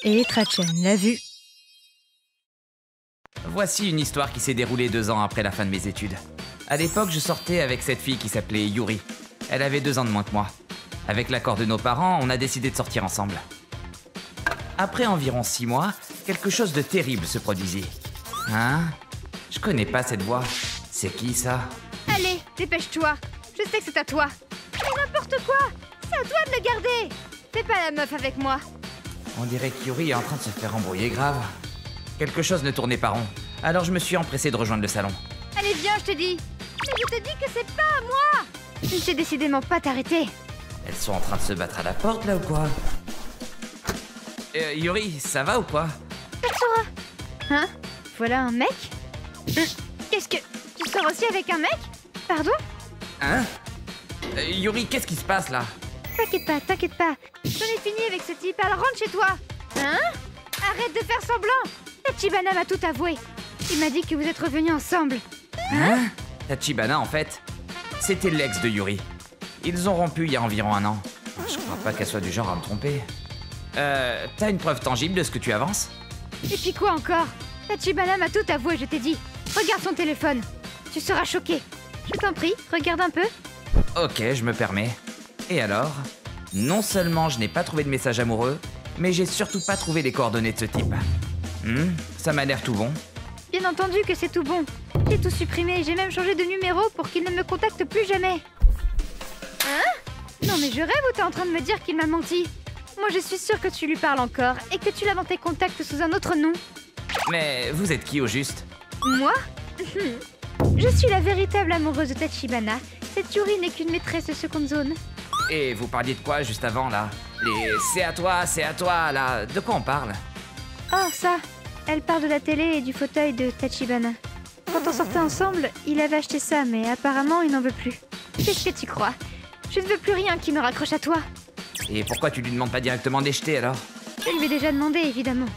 Et Trachen l'a vu. Voici une histoire qui s'est déroulée 2 ans après la fin de mes études. À l'époque, je sortais avec cette fille qui s'appelait Yuri. Elle avait 2 ans de moins que moi. Avec l'accord de nos parents, on a décidé de sortir ensemble. Après environ 6 mois, quelque chose de terrible se produisit. Hein? Je connais pas cette voix. C'est qui ça? Allez, dépêche-toi. Je sais que c'est à toi. Mais n'importe quoi. C'est à toi de le garder. Fais pas la meuf avec moi. On dirait que Yuri est en train de se faire embrouiller grave. Quelque chose ne tournait pas rond. Alors je me suis empressé de rejoindre le salon. Allez, viens, je te dis. Mais je te dis que c'est pas à moi. Je ne sais décidément pas t'arrêter. Elles sont en train de se battre à la porte là ou quoi? Yuri, ça va ou quoi? Katsura. Hein? Voilà un mec? Qu'est-ce que... Tu sors aussi avec un mec? Pardon? Hein? Yuri, qu'est-ce qui se passe là? T'inquiète pas. J'en ai fini avec ce type, alors rentre chez toi. Hein? Arrête de faire semblant. Tachibana m'a tout avoué. Il m'a dit que vous êtes revenus ensemble. Hein? Tachibana, en fait, c'était l'ex de Yuri. Ils ont rompu il y a environ 1 an. Je crois pas qu'elle soit du genre à me tromper. T'as une preuve tangible de ce que tu avances? Et puis quoi encore? Tachibana m'a tout avoué, je t'ai dit. Regarde son téléphone. Tu seras choqué. Je t'en prie, regarde un peu. Ok, je me permets. Et alors? Non seulement je n'ai pas trouvé de message amoureux, mais j'ai surtout pas trouvé les coordonnées de ce type. Ça m'a l'air tout bon. Bien entendu que c'est tout bon. J'ai tout supprimé, j'ai même changé de numéro pour qu'il ne me contacte plus jamais. Hein? Non mais je rêve ou t'es en train de me dire qu'il m'a menti? Moi je suis sûre que tu lui parles encore et que tu l'as dans tes contacts sous un autre nom. Mais vous êtes qui au juste? Moi? Je suis la véritable amoureuse de Tachibana. Cette Yuri n'est qu'une maîtresse de seconde zone. Et vous parliez de quoi juste avant là? Les c'est à toi là, de quoi on parle? Oh ça, elle parle de la télé et du fauteuil de Tachibana. Quand on sortait ensemble, il avait acheté ça, mais apparemment il n'en veut plus. Qu'est-ce que tu crois? Je ne veux plus rien qui me raccroche à toi. Et pourquoi tu lui demandes pas directement des jetés alors? Je lui ai déjà demandé, évidemment.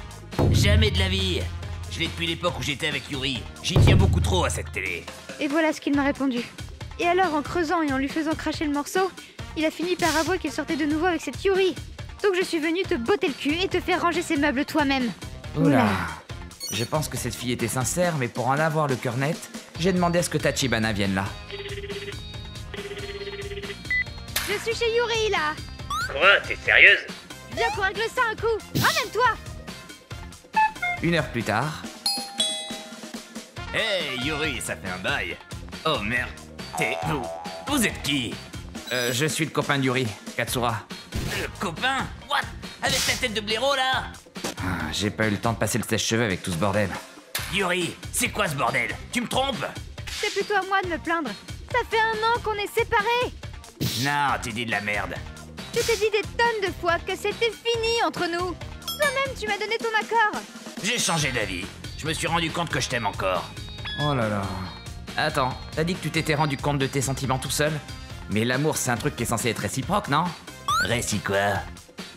Jamais de la vie. Je l'ai depuis l'époque où j'étais avec Yuri. J'y tiens beaucoup trop à cette télé. Et voilà ce qu'il m'a répondu. Et alors, en creusant et en lui faisant cracher le morceau, il a fini par avouer qu'il sortait de nouveau avec cette Yuri. Donc je suis venue te botter le cul et te faire ranger ses meubles toi-même. Oula. Je pense que cette fille était sincère, mais pour en avoir le cœur net, j'ai demandé à ce que Tachibana vienne là. Je suis chez Yuri, là. Quoi? T'es sérieuse? Viens qu'on règle ça un coup. Ramène-toi. 1 heure plus tard... Hey Yuri, ça fait un bail. Oh merde. Vous êtes qui? Je suis le copain de Yuri, Katsura. Le copain? What? Avec ta tête de blaireau là? J'ai pas eu le temps de passer le sèche-cheveux avec tout ce bordel. Yuri, c'est quoi ce bordel? Tu me trompes? C'est plutôt à moi de me plaindre. Ça fait 1 an qu'on est séparés. Non, tu dis de la merde. Je t'ai dit des tonnes de fois que c'était fini entre nous. Toi-même, tu m'as donné ton accord. J'ai changé d'avis. Je me suis rendu compte que je t'aime encore. Oh là là... Attends, t'as dit que tu t'étais rendu compte de tes sentiments tout seul? Mais l'amour, c'est un truc qui est censé être réciproque, non? Récit quoi?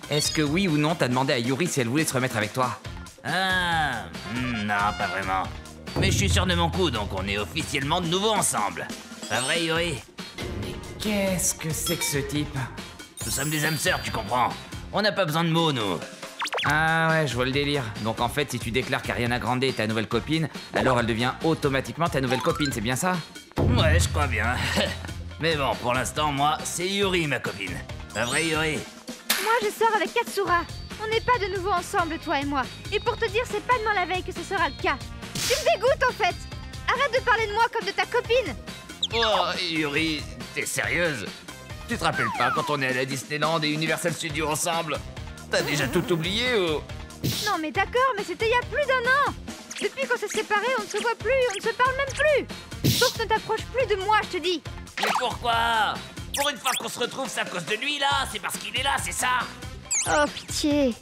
Est-ce que oui ou non t'as demandé à Yuri si elle voulait se remettre avec toi? Non, pas vraiment. Mais je suis sûr de mon coup, donc on est officiellement de nouveau ensemble. Pas vrai, Yuri? Mais qu'est-ce que c'est que ce type? Nous sommes des âmes sœurs, tu comprends? On n'a pas besoin de mots, nous. Ah ouais, je vois le délire. Donc en fait, si tu déclares qu'Ariana Grande est ta nouvelle copine, alors elle devient automatiquement ta nouvelle copine, c'est bien ça? Ouais, je crois bien. Mais bon, pour l'instant, moi, c'est Yuri, ma copine. Pas vrai, Yuri? Moi, je sors avec Katsura. On n'est pas de nouveau ensemble, toi et moi. Et pour te dire, c'est pas demain la veille que ce sera le cas. Tu me dégoûtes, en fait. Arrête de parler de moi comme de ta copine. Oh, Yuri, t'es sérieuse? Tu te rappelles pas quand on est à la Disneyland et Universal Studios ensemble? T'as déjà tout oublié ou? Non, mais d'accord, mais c'était il y a plus d'1 an. Depuis qu'on s'est séparés, on ne se voit plus, on ne se parle même plus. Donc ne t'approche plus de moi, je te dis. Mais pourquoi? Pour une fois qu'on se retrouve, c'est à cause de lui, là. C'est parce qu'il est là, c'est ça? Oh, pitié.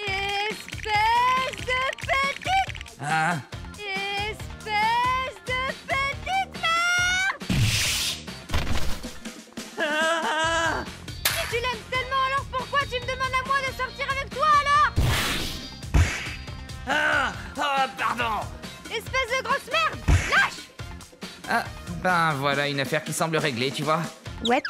Espèce de petite... Hein? Espèce de petite merde! Si tu l'aimes tellement, alors pourquoi tu me demandes à moi de sortir avec toi, alors? Pardon. Espèce de grosse merde! Lâche! Ah, ben voilà une affaire qui semble réglée, tu vois. Ouais.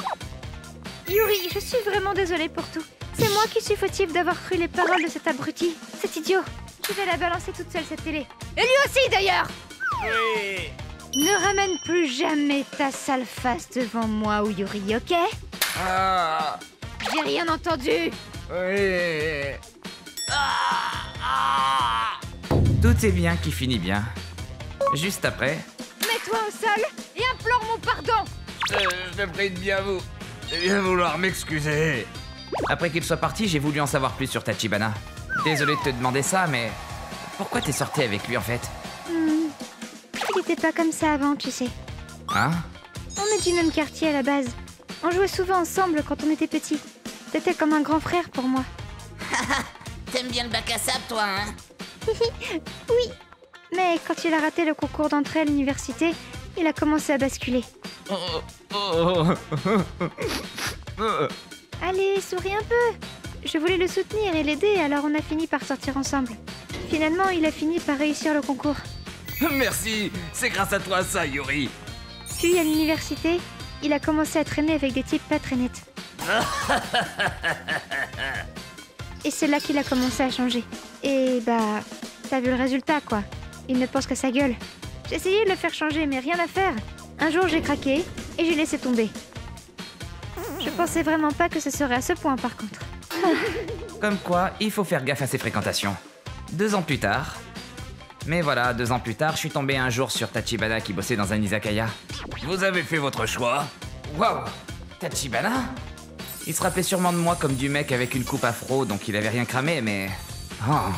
Yuri, je suis vraiment désolée pour tout. C'est moi qui suis fautive d'avoir cru les paroles de cet abruti. C'est idiot. Je vais la balancer toute seule, cette télé. Et lui aussi, d'ailleurs. Oui. Ne ramène plus jamais ta sale face devant moi ou Yuri, ok? Ah. J'ai rien entendu. Oui. Tout est bien qui finit bien. Juste après, Mets-toi au sol et implore mon pardon. Je te prie de bien vouloir m'excuser. après qu'il soit parti, j'ai voulu en savoir plus sur Tachibana. Désolé de te demander ça, mais pourquoi t'es sortie avec lui en fait? Il était pas comme ça avant, tu sais. Hein? On est du même quartier à la base. On jouait souvent ensemble quand on était petits. T'étais comme un grand frère pour moi. T'aimes bien le bac à sable, toi, hein? Oui. Mais quand il a raté le concours d'entrée à l'université, il a commencé à basculer. Allez, souris un peu. Je voulais le soutenir et l'aider, alors on a fini par sortir ensemble. Finalement, il a fini par réussir le concours. Merci, c'est grâce à toi ça, Yuri. Puis à l'université, il a commencé à traîner avec des types pas très nets. Et c'est là qu'il a commencé à changer. Et bah, t'as vu le résultat quoi. Il ne pense qu'à sa gueule. J'ai essayé de le faire changer, mais rien à faire. Un jour j'ai craqué et j'ai laissé tomber. Je pensais vraiment pas que ce serait à ce point par contre. Comme quoi, il faut faire gaffe à ses fréquentations. 2 ans plus tard... Mais voilà, 2 ans plus tard, je suis tombé un jour sur Tachibana qui bossait dans un izakaya. Vous avez fait votre choix. Waouh! Tachibana? Il se rappelait sûrement de moi comme du mec avec une coupe afro, donc il avait rien cramé, mais... Oh,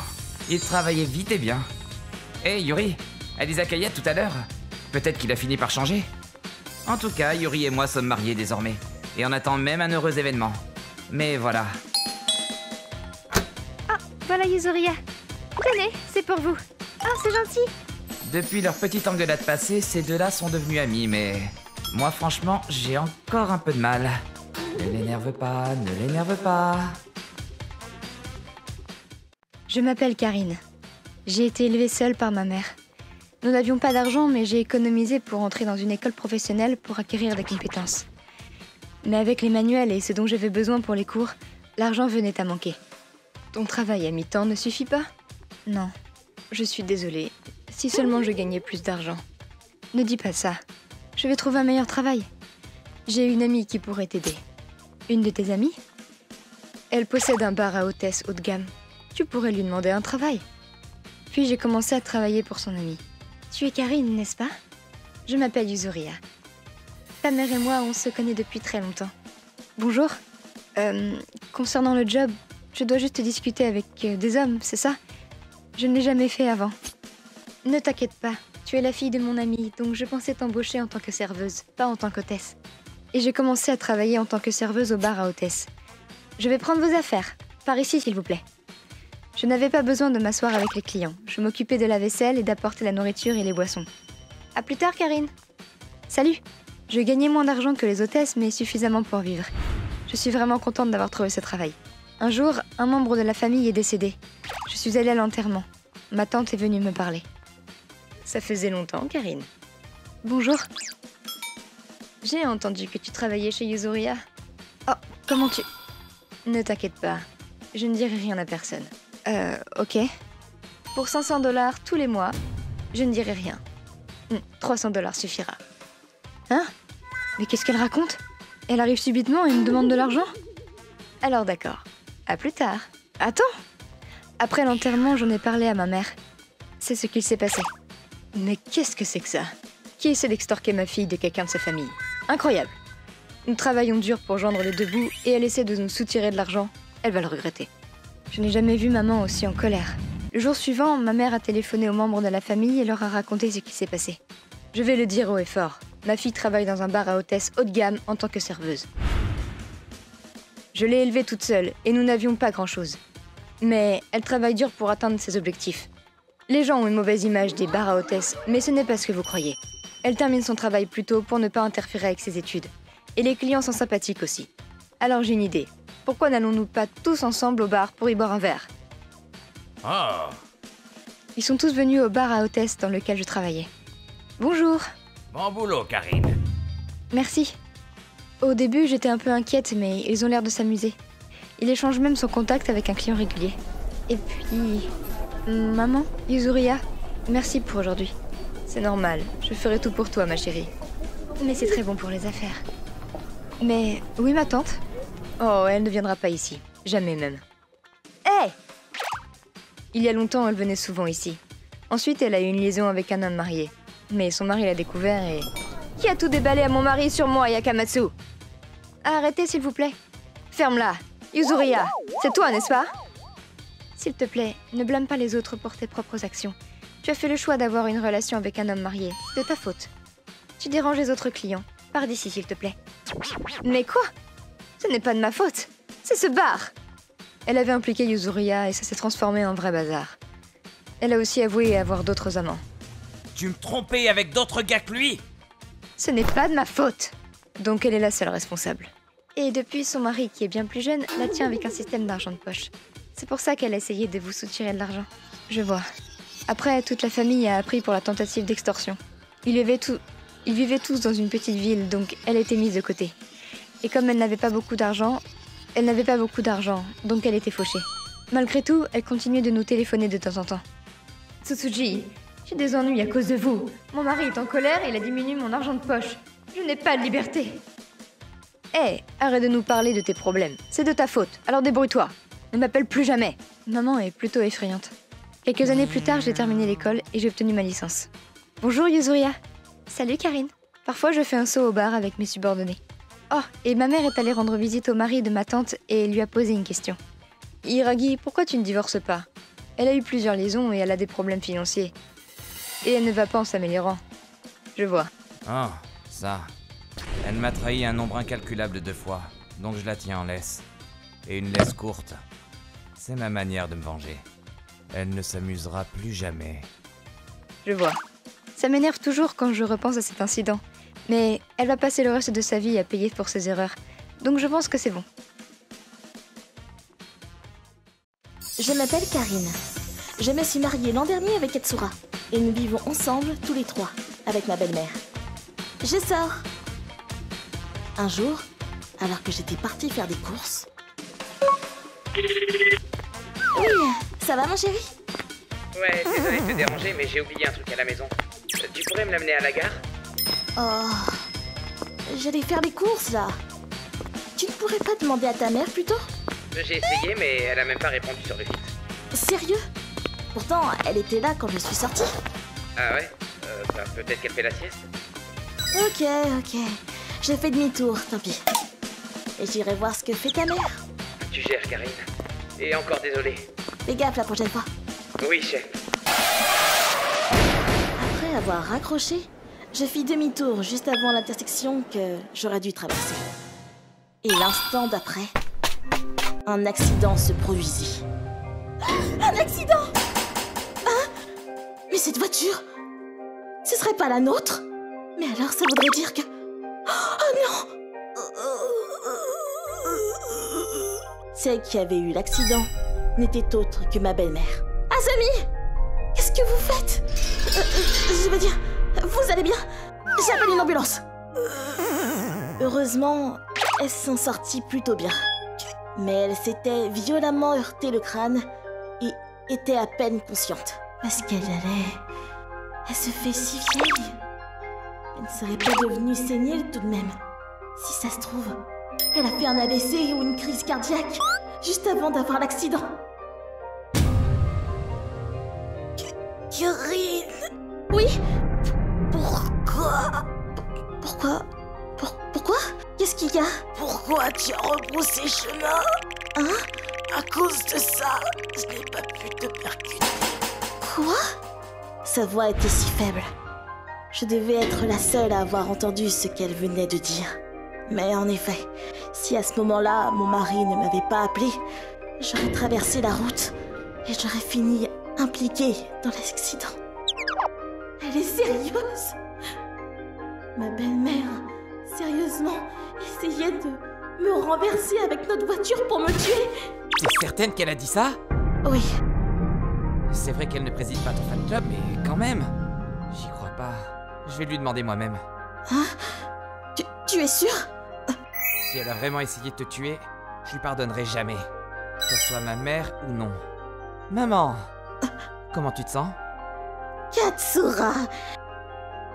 il travaillait vite et bien. Hey Yuri, à l'izakaya tout à l'heure, peut-être qu'il a fini par changer? En tout cas, Yuri et moi sommes mariés désormais, et on attend même un heureux événement. Mais voilà. Ah, voilà Yuzuria. Tenez, c'est pour vous. Ah, c'est gentil. Depuis leur petite engueulade passée, ces deux-là sont devenus amis, mais... Moi franchement, j'ai encore un peu de mal. Ne l'énerve pas, ne l'énerve pas. Je m'appelle Karine. J'ai été élevée seule par ma mère. Nous n'avions pas d'argent, mais j'ai économisé pour entrer dans une école professionnelle pour acquérir des compétences. Mais avec les manuels et ce dont j'avais besoin pour les cours, l'argent venait à manquer. Ton travail à mi-temps ne suffit pas? Non. Je suis désolée. Si seulement je gagnais plus d'argent. Ne dis pas ça. Je vais trouver un meilleur travail. J'ai une amie qui pourrait t'aider. Une de tes amies? Elle possède un bar à hôtesse haut de gamme. Tu pourrais lui demander un travail. Puis j'ai commencé à travailler pour son amie. Tu es Karine, n'est-ce pas? Je m'appelle Yuzuria. Ta mère et moi, on se connaît depuis très longtemps. Bonjour. Concernant le job, je dois juste discuter avec des hommes, c'est ça? Je ne l'ai jamais fait avant. Ne t'inquiète pas, tu es la fille de mon amie, donc je pensais t'embaucher en tant que serveuse, pas en tant qu'hôtesse. Et j'ai commencé à travailler en tant que serveuse au bar à hôtesse. Je vais prendre vos affaires. Par ici, s'il vous plaît. Je n'avais pas besoin de m'asseoir avec les clients. Je m'occupais de la vaisselle et d'apporter la nourriture et les boissons. À plus tard, Karine. Salut. Je gagnais moins d'argent que les hôtesses, mais suffisamment pour vivre. Je suis vraiment contente d'avoir trouvé ce travail. Un jour, un membre de la famille est décédé. Je suis allée à l'enterrement. Ma tante est venue me parler. Ça faisait longtemps, Karine. Bonjour. J'ai entendu que tu travaillais chez Yuzuria. Oh, comment tu... Ne t'inquiète pas. Je ne dirai rien à personne. Ok. Pour 500 $ tous les mois, je ne dirai rien. 300 $ suffira. Hein? Mais qu'est-ce qu'elle raconte? Elle arrive subitement et me demande de l'argent? Alors d'accord. À plus tard. Attends! Après l'enterrement, j'en ai parlé à ma mère. C'est ce qu'il s'est passé. Mais qu'est-ce que c'est que ça? Qui essaie d'extorquer ma fille de quelqu'un de sa famille? Incroyable. Nous travaillons dur pour joindre les deux bouts et elle essaie de nous soutirer de l'argent. Elle va le regretter. Je n'ai jamais vu maman aussi en colère. Le jour suivant, ma mère a téléphoné aux membres de la famille et leur a raconté ce qui s'est passé. Je vais le dire haut et fort. Ma fille travaille dans un bar à hôtesse haut de gamme en tant que serveuse. Je l'ai élevée toute seule et nous n'avions pas grand-chose. Mais elle travaille dur pour atteindre ses objectifs. Les gens ont une mauvaise image des bars à hôtesse, mais ce n'est pas ce que vous croyez. Elle termine son travail plus tôt pour ne pas interférer avec ses études. Et les clients sont sympathiques aussi. Alors j'ai une idée. Pourquoi n'allons-nous pas tous ensemble au bar pour y boire un verre? Oh. Ils sont tous venus au bar à hôtesse dans lequel je travaillais. Bonjour. Bon boulot, Karine. Merci. Au début, j'étais un peu inquiète, mais ils ont l'air de s'amuser. Il échange même son contact avec un client régulier. Et puis... Maman, Yuzuriha, merci pour aujourd'hui. C'est normal, je ferai tout pour toi, ma chérie. Mais c'est très bon pour les affaires. Mais où est ma tante? Oh, elle ne viendra pas ici. Jamais même. Hé! Il y a longtemps, elle venait souvent ici. Ensuite, elle a eu une liaison avec un homme marié. Mais son mari l'a découvert et... Qui a tout déballé à mon mari sur moi, Yakamatsu? Arrêtez, s'il vous plaît. Ferme-la. Yuzuriha, c'est toi, n'est-ce pas? S'il te plaît, ne blâme pas les autres pour tes propres actions. Tu as fait le choix d'avoir une relation avec un homme marié. C'est de ta faute. Tu déranges les autres clients. Pars d'ici, s'il te plaît. Mais quoi? Ce n'est pas de ma faute. C'est ce bar. Elle avait impliqué Yuzuriha et ça s'est transformé en vrai bazar. Elle a aussi avoué avoir d'autres amants. Tu me trompais avec d'autres gars que lui? Ce n'est pas de ma faute. Donc elle est la seule responsable. Et depuis, son mari, qui est bien plus jeune, la tient avec un système d'argent de poche. C'est pour ça qu'elle a essayé de vous soutirer de l'argent. Je vois. Après, toute la famille a appris pour la tentative d'extorsion. Ils vivaient tous dans une petite ville, donc elle était mise de côté. Et comme elle n'avait pas beaucoup d'argent, donc elle était fauchée. Malgré tout, elle continuait de nous téléphoner de temps en temps. Tsutsuji, j'ai des ennuis à cause de vous. Mon mari est en colère et il a diminué mon argent de poche. Je n'ai pas de liberté. Hé, arrête de nous parler de tes problèmes. C'est de ta faute, alors débrouille-toi. Ne m'appelle plus jamais. Maman est plutôt effrayante. Quelques années plus tard, j'ai terminé l'école et j'ai obtenu ma licence. Bonjour Yuzuriha. Salut Karine. Parfois, je fais un saut au bar avec mes subordonnés. Oh, et ma mère est allée rendre visite au mari de ma tante et lui a posé une question. Hiragi, pourquoi tu ne divorces pas? Elle a eu plusieurs liaisons et elle a des problèmes financiers. Et elle ne va pas en s'améliorant. Je vois. Oh, ça. Elle m'a trahi un nombre incalculable de fois, donc je la tiens en laisse. Et une laisse courte. C'est ma manière de me venger. Elle ne s'amusera plus jamais. Je vois. Ça m'énerve toujours quand je repense à cet incident. Mais elle va passer le reste de sa vie à payer pour ses erreurs. Donc je pense que c'est bon. Je m'appelle Karine. Je me suis mariée l'an dernier avec Katsura. Et nous vivons ensemble, tous les trois, avec ma belle-mère. Je sors. Un jour, alors que j'étais partie faire des courses... Oui, ça va mon chéri? Ouais, désolé de te déranger, mais j'ai oublié un truc à la maison. Tu pourrais me l'amener à la gare? Oh... J'allais faire des courses, là. Tu ne pourrais pas demander à ta mère, plutôt? J'ai essayé, mais elle a même pas répondu sur le site. Sérieux? Pourtant, elle était là quand je suis sortie. Ah ouais? Bah, peut-être qu'elle fait la sieste? Ok. J'ai fait demi-tour, tant pis. Et j'irai voir ce que fait ta mère. Tu gères, Karine. Et encore désolé. Fais gaffe la prochaine fois. Oui, chef. Après avoir raccroché, je fis demi-tour juste avant l'intersection que j'aurais dû traverser. Et l'instant d'après, un accident se produisit. Un accident! Hein? Mais cette voiture, ce serait pas la nôtre? Mais alors ça voudrait dire que... Oh non! Celle qui avait eu l'accident n'était autre que ma belle-mère. Azumi! Qu'est-ce que vous faites? Je veux dire, vous allez bien? J'appelle une ambulance. Heureusement, elle s'en sortit plutôt bien. Mais elle s'était violemment heurté le crâne et était à peine consciente. Parce qu'elle allait... Elle se fait si vieille. Elle ne serait pas devenue sénile tout de même. Si ça se trouve, elle a fait un AVC ou une crise cardiaque juste avant d'avoir l'accident. Karine! Oui? Pourquoi? Pourquoi? Qu'est-ce qu'il y a? Pourquoi tu as rebroussé chemin? Hein? À cause de ça, je n'ai pas pu te percuter. Quoi? Sa voix était si faible. Je devais être la seule à avoir entendu ce qu'elle venait de dire. Mais en effet, si à ce moment-là, mon mari ne m'avait pas appelé, j'aurais traversé la route et j'aurais fini impliquée dans l'accident. Elle est sérieuse? Ma belle-mère, sérieusement, essayait de me renverser avec notre voiture pour me tuer. T'es certaine qu'elle a dit ça? Oui. C'est vrai qu'elle ne préside pas ton fan club, mais quand même. J'y crois pas. Je vais lui demander moi-même. Hein? Tu es sûre? Si elle a vraiment essayé de te tuer, Je lui pardonnerai jamais. Qu'elle soit ma mère ou non. Maman! Comment tu te sens? Katsura!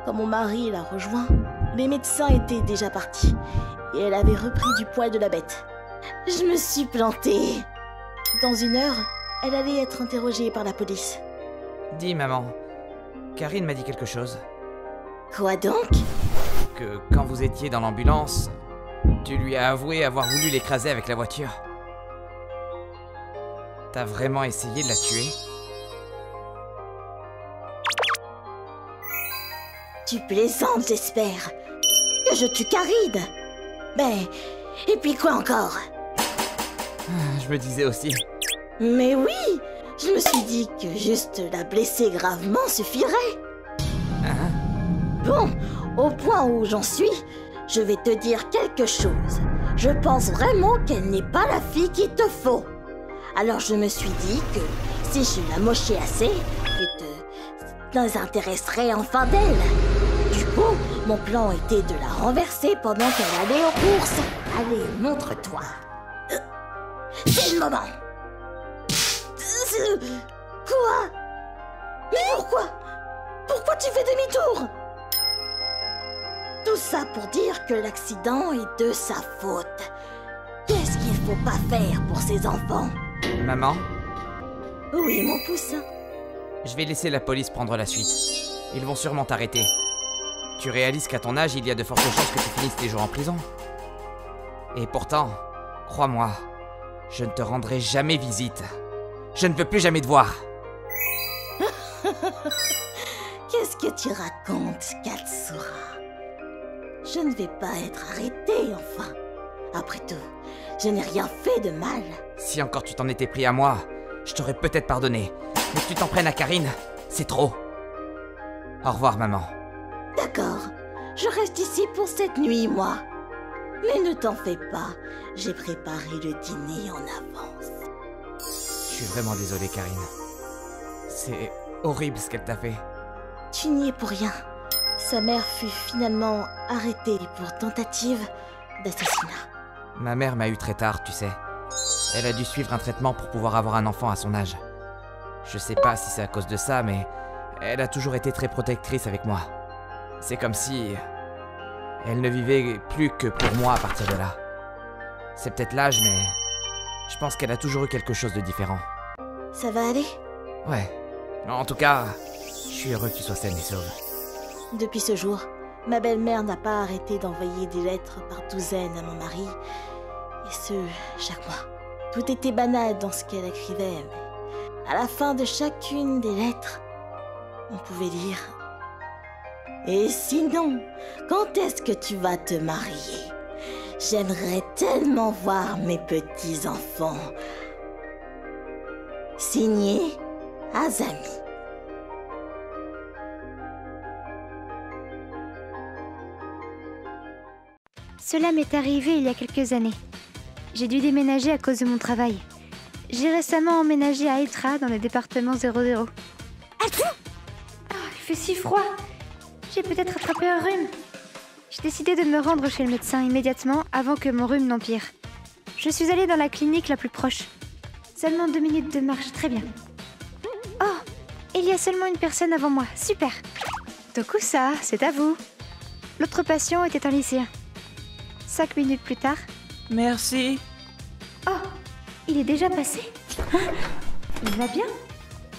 Quand mon mari l'a rejoint, les médecins étaient déjà partis et elle avait repris du poil de la bête. Je me suis plantée. Dans 1 heure, elle allait être interrogée par la police. Dis, maman. Karine m'a dit quelque chose. Quoi donc? Que quand vous étiez dans l'ambulance, tu lui as avoué avoir voulu l'écraser avec la voiture. T'as vraiment essayé de la tuer? Tu plaisantes, j'espère. Que je tue Karine. Ben, et puis quoi encore? Je me disais aussi. Mais oui, je me suis dit que juste la blesser gravement suffirait. Bon, au point où j'en suis, je vais te dire quelque chose. Je pense vraiment qu'elle n'est pas la fille qu'il te faut. Alors je me suis dit que si je la mochais assez, tu te désintéresserais enfin d'elle. Du coup, mon plan était de la renverser pendant qu'elle allait aux courses. Allez, montre-toi. C'est le moment. Quoi? Mais pourquoi? Pourquoi tu fais demi-tour? Tout ça pour dire que l'accident est de sa faute. Qu'est-ce qu'il faut pas faire pour ses enfants? Maman? Oui, mon poussin. Je vais laisser la police prendre la suite. Ils vont sûrement t'arrêter. Tu réalises qu'à ton âge, il y a de fortes chances que tu finisses tes jours en prison. Et pourtant, crois-moi, je ne te rendrai jamais visite. Je ne veux plus jamais te voir. Qu'est-ce que tu racontes, Katsura? Je ne vais pas être arrêtée, enfin. Après tout, je n'ai rien fait de mal. Si encore tu t'en étais pris à moi, je t'aurais peut-être pardonné. Mais que tu t'en prennes à Karine, c'est trop. Au revoir, maman. D'accord, je reste ici pour cette nuit, moi. Mais ne t'en fais pas, j'ai préparé le dîner en avance. Je suis vraiment désolé, Karine. C'est horrible ce qu'elle t'a fait. Tu n'y es pour rien. Sa mère fut finalement arrêtée pour tentative d'assassinat. Ma mère m'a eu très tard, tu sais. Elle a dû suivre un traitement pour pouvoir avoir un enfant à son âge. Je sais pas si c'est à cause de ça, mais elle a toujours été très protectrice avec moi. C'est comme si elle ne vivait plus que pour moi à partir de là. C'est peut-être l'âge, mais je pense qu'elle a toujours eu quelque chose de différent. Ça va aller? Ouais. En tout cas, je suis heureux que tu sois saine et sauve. Depuis ce jour, ma belle-mère n'a pas arrêté d'envoyer des lettres par douzaines à mon mari, et ce, chaque mois. Tout était banal dans ce qu'elle écrivait, mais à la fin de chacune des lettres, on pouvait lire « Et sinon, quand est-ce que tu vas te marier? J'aimerais tellement voir mes petits-enfants. » Signé Azami. Cela m'est arrivé il y a quelques années. J'ai dû déménager à cause de mon travail. J'ai récemment emménagé à Etra, dans le département 00. Attends! Il fait si froid! J'ai peut-être attrapé un rhume. J'ai décidé de me rendre chez le médecin immédiatement avant que mon rhume n'empire. Je suis allée dans la clinique la plus proche. Seulement 2 minutes de marche, très bien. Oh! Il y a seulement une personne avant moi, super! Tokusa, c'est à vous. L'autre patient était un lycéen. 5 minutes plus tard... Merci. Oh, il est déjà passé. Il va bien?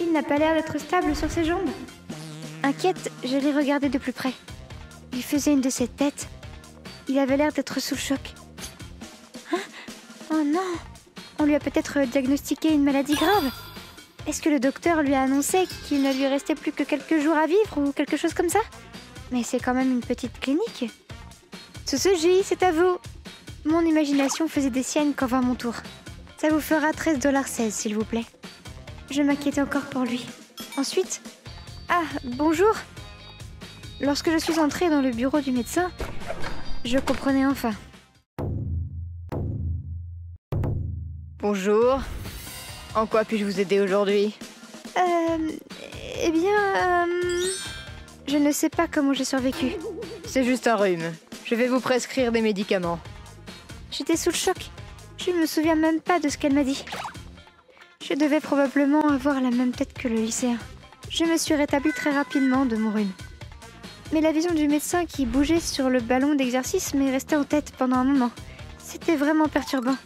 Il n'a pas l'air d'être stable sur ses jambes. Inquiète, je l'ai regardé de plus près. Il faisait une de ses têtes. Il avait l'air d'être sous le choc. Oh non! On lui a peut-être diagnostiqué une maladie grave. Est-ce que le docteur lui a annoncé qu'il ne lui restait plus que quelques jours à vivre ou quelque chose comme ça? Mais c'est quand même une petite clinique. Tsusuji, c'est à vous. Mon imagination faisait des siennes quand vint mon tour. Ça vous fera 13,16 $, s'il vous plaît. Je m'inquiétais encore pour lui. Ensuite... Ah, bonjour. Lorsque je suis entrée dans le bureau du médecin, je comprenais enfin. Bonjour. En quoi puis-je vous aider aujourd'hui? Eh bien... Je ne sais pas comment j'ai survécu. C'est juste un rhume. Je vais vous prescrire des médicaments. J'étais sous le choc. Je Je me souviens même pas de ce qu'elle m'a dit. Je devais probablement avoir la même tête que le lycéen. Je me suis rétablie très rapidement de mon rhume. Mais la vision du médecin qui bougeait sur le ballon d'exercice m'est restée en tête pendant un moment. C'était vraiment perturbant.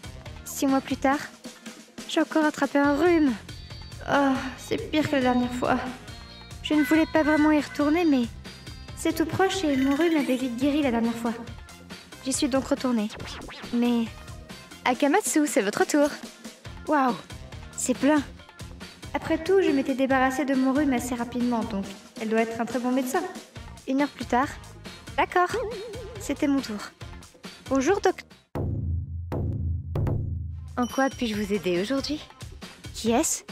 6 mois plus tard, j'ai encore attrapé un rhume. Oh, c'est pire que la dernière fois. Je ne voulais pas vraiment y retourner, mais c'est tout proche et mon rhume avait vite guéri la dernière fois. J'y suis donc retournée. Mais... Akamatsu, c'est votre tour. Waouh, c'est plein. Après tout, je m'étais débarrassée de mon rhume assez rapidement, donc elle doit être un très bon médecin. 1 heure plus tard... D'accord, c'était mon tour. Bonjour, docteur. En quoi puis-je vous aider aujourd'hui? Qui est-ce?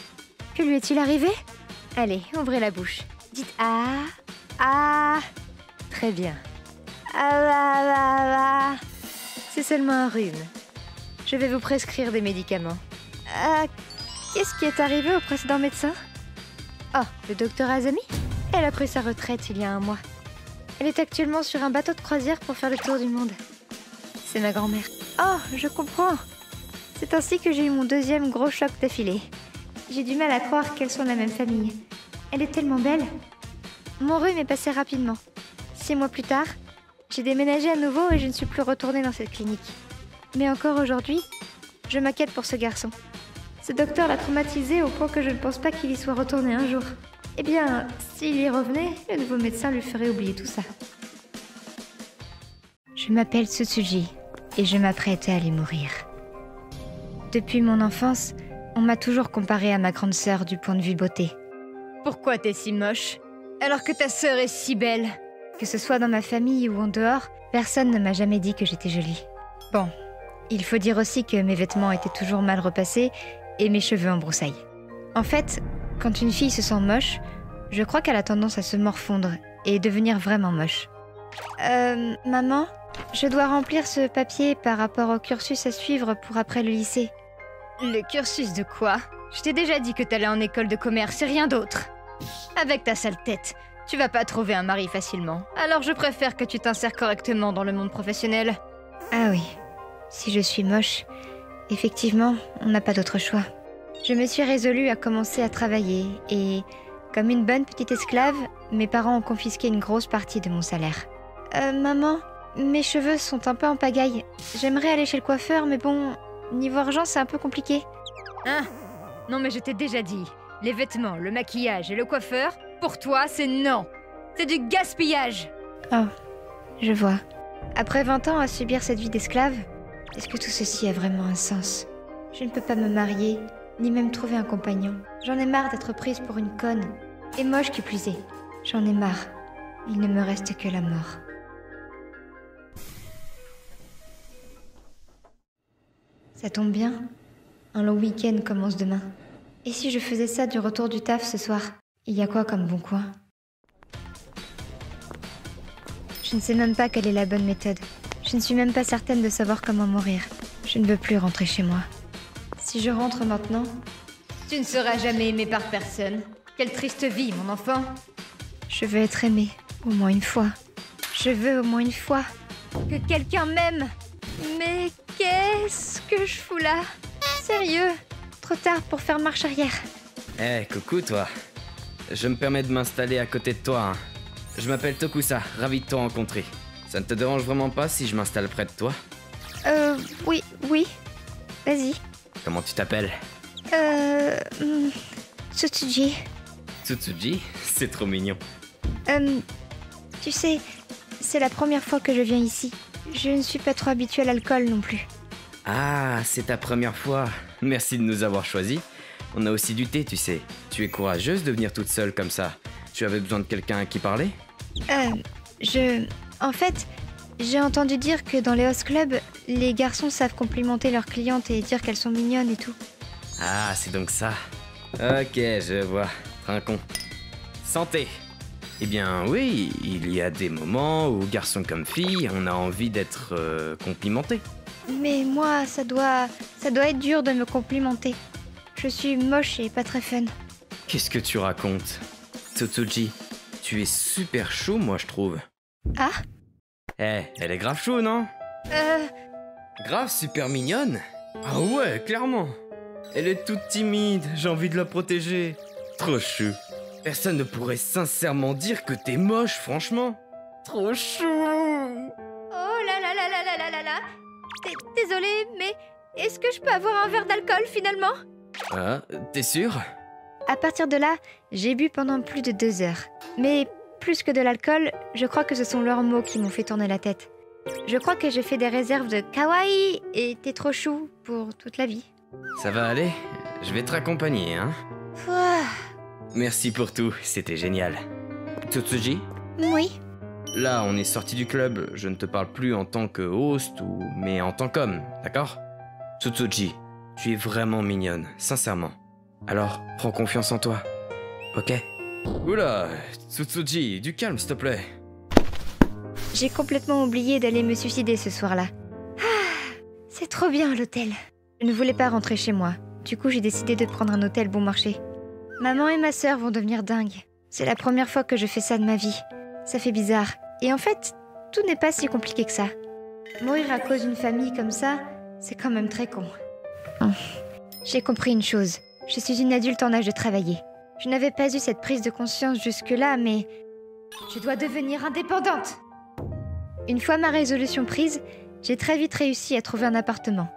Que lui est-il arrivé? Allez, ouvrez la bouche. Dites ah, ah. Très bien. Ah, ah, ah, ah. C'est seulement un rhume. Je vais vous prescrire des médicaments. Qu'est-ce qui est arrivé au précédent médecin? Oh, le docteur Azami? Elle a pris sa retraite il y a 1 mois. Elle est actuellement sur un bateau de croisière pour faire le tour du monde. C'est ma grand-mère. Oh, je comprends. C'est ainsi que j'ai eu mon 2e gros choc d'affilée. J'ai du mal à croire qu'elles sont de la même famille. Elle est tellement belle. Mon rhume est passé rapidement. 6 mois plus tard, j'ai déménagé à nouveau et je ne suis plus retournée dans cette clinique. Mais encore aujourd'hui, je m'inquiète pour ce garçon. Ce docteur l'a traumatisé au point que je ne pense pas qu'il y soit retourné un jour. Eh bien, s'il y revenait, le nouveau médecin lui ferait oublier tout ça. Je m'appelle Tsutsuji et je m'apprête à aller mourir. Depuis mon enfance, on m'a toujours comparée à ma grande sœur du point de vue beauté. Pourquoi t'es si moche, alors que ta sœur est si belle? Que ce soit dans ma famille ou en dehors, personne ne m'a jamais dit que j'étais jolie. Bon, il faut dire aussi que mes vêtements étaient toujours mal repassés et mes cheveux en broussailles. En fait, quand une fille se sent moche, je crois qu'elle a tendance à se morfondre et devenir vraiment moche. Maman, je dois remplir ce papier par rapport au cursus à suivre pour après le lycée. Le cursus de quoi? Je t'ai déjà dit que t'allais en école de commerce et rien d'autre. Avec ta sale tête, tu vas pas trouver un mari facilement. Alors je préfère que tu t'insères correctement dans le monde professionnel. Ah oui, si je suis moche, effectivement, on n'a pas d'autre choix. Je me suis résolue à commencer à travailler et, comme une bonne petite esclave, mes parents ont confisqué une grosse partie de mon salaire. Maman, mes cheveux sont un peu en pagaille. J'aimerais aller chez le coiffeur, mais bon, niveau argent, c'est un peu compliqué. Hein? Non mais je t'ai déjà dit, les vêtements, le maquillage et le coiffeur, pour toi, c'est non. C'est du gaspillage. Oh, je vois. Après 20 ans à subir cette vie d'esclave, est-ce que tout ceci a vraiment un sens? Je ne peux pas me marier, ni même trouver un compagnon. J'en ai marre d'être prise pour une conne. Et moche qui plus est. J'en ai marre. Il ne me reste que la mort. Ça tombe bien. Un long week-end commence demain. Et si je faisais ça du retour du taf ce soir? Il y a quoi comme bon coin? Je ne sais même pas quelle est la bonne méthode. Je ne suis même pas certaine de savoir comment mourir. Je ne veux plus rentrer chez moi. Si je rentre maintenant, tu ne seras jamais aimé par personne. Quelle triste vie, mon enfant. Je veux être aimée, au moins une fois. Je veux au moins une fois que quelqu'un m'aime. Mais qu'est-ce que je fous là? Sérieux? Trop tard pour faire marche arrière. Eh, coucou toi. Je me permets de m'installer à côté de toi. Hein. Je m'appelle Tokusa, ravi de te rencontrer. Ça ne te dérange vraiment pas si je m'installe près de toi? Oui. Vas-y. Comment tu t'appelles? Tsutsuji. Tsutsuji? C'est trop mignon. Tu sais, c'est la première fois que je viens ici. Je ne suis pas trop habituée à l'alcool non plus. Ah, c'est ta première fois. Merci de nous avoir choisis. On a aussi du thé, tu sais. Tu es courageuse de venir toute seule comme ça. Tu avais besoin de quelqu'un à qui parler? En fait, j'ai entendu dire que dans les host clubs, les garçons savent complimenter leurs clientes et dire qu'elles sont mignonnes et tout. Ah, c'est donc ça. Ok, je vois. Trincon. Santé. Eh bien oui, il y a des moments où, garçon comme fille, on a envie d'être complimenté. Mais moi, ça doit être dur de me complimenter. Je suis moche et pas très fun. Qu'est-ce que tu racontes? Tsutsuji, tu es super chou, moi je trouve. Ah? Eh, elle est grave chou, non? Grave super mignonne. Ah ouais, clairement. Elle est toute timide, j'ai envie de la protéger. Trop chou. Personne ne pourrait sincèrement dire que t'es moche, franchement. Trop chou. Oh là là là là là là là là. Désolée, mais est-ce que je peux avoir un verre d'alcool finalement? Ah, t'es sûre? À partir de là, j'ai bu pendant plus de 2 heures. Mais plus que de l'alcool, je crois que ce sont leurs mots qui m'ont fait tourner la tête. Je crois que j'ai fait des réserves de kawaii et t'es trop chou pour toute la vie. Ça va aller? Je vais te raccompagner, hein? Ouah. Merci pour tout, c'était génial. Tsutsuji? Oui. Là, on est sorti du club, je ne te parle plus en tant que host mais en tant qu'homme, d'accord? Tsutsuji, tu es vraiment mignonne, sincèrement. Alors, prends confiance en toi, ok? Oula, Tsutsuji, du calme s'il te plaît. J'ai complètement oublié d'aller me suicider ce soir-là. Ah, c'est trop bien l'hôtel. Je ne voulais pas rentrer chez moi. Du coup, j'ai décidé de prendre un hôtel bon marché. Maman et ma sœur vont devenir dingues. C'est la première fois que je fais ça de ma vie. Ça fait bizarre. Et en fait, tout n'est pas si compliqué que ça. Mourir à cause d'une famille comme ça, c'est quand même très con. J'ai compris une chose. Je suis une adulte en âge de travailler. Je n'avais pas eu cette prise de conscience jusque-là, mais je dois devenir indépendante. Une fois ma résolution prise, j'ai très vite réussi à trouver un appartement.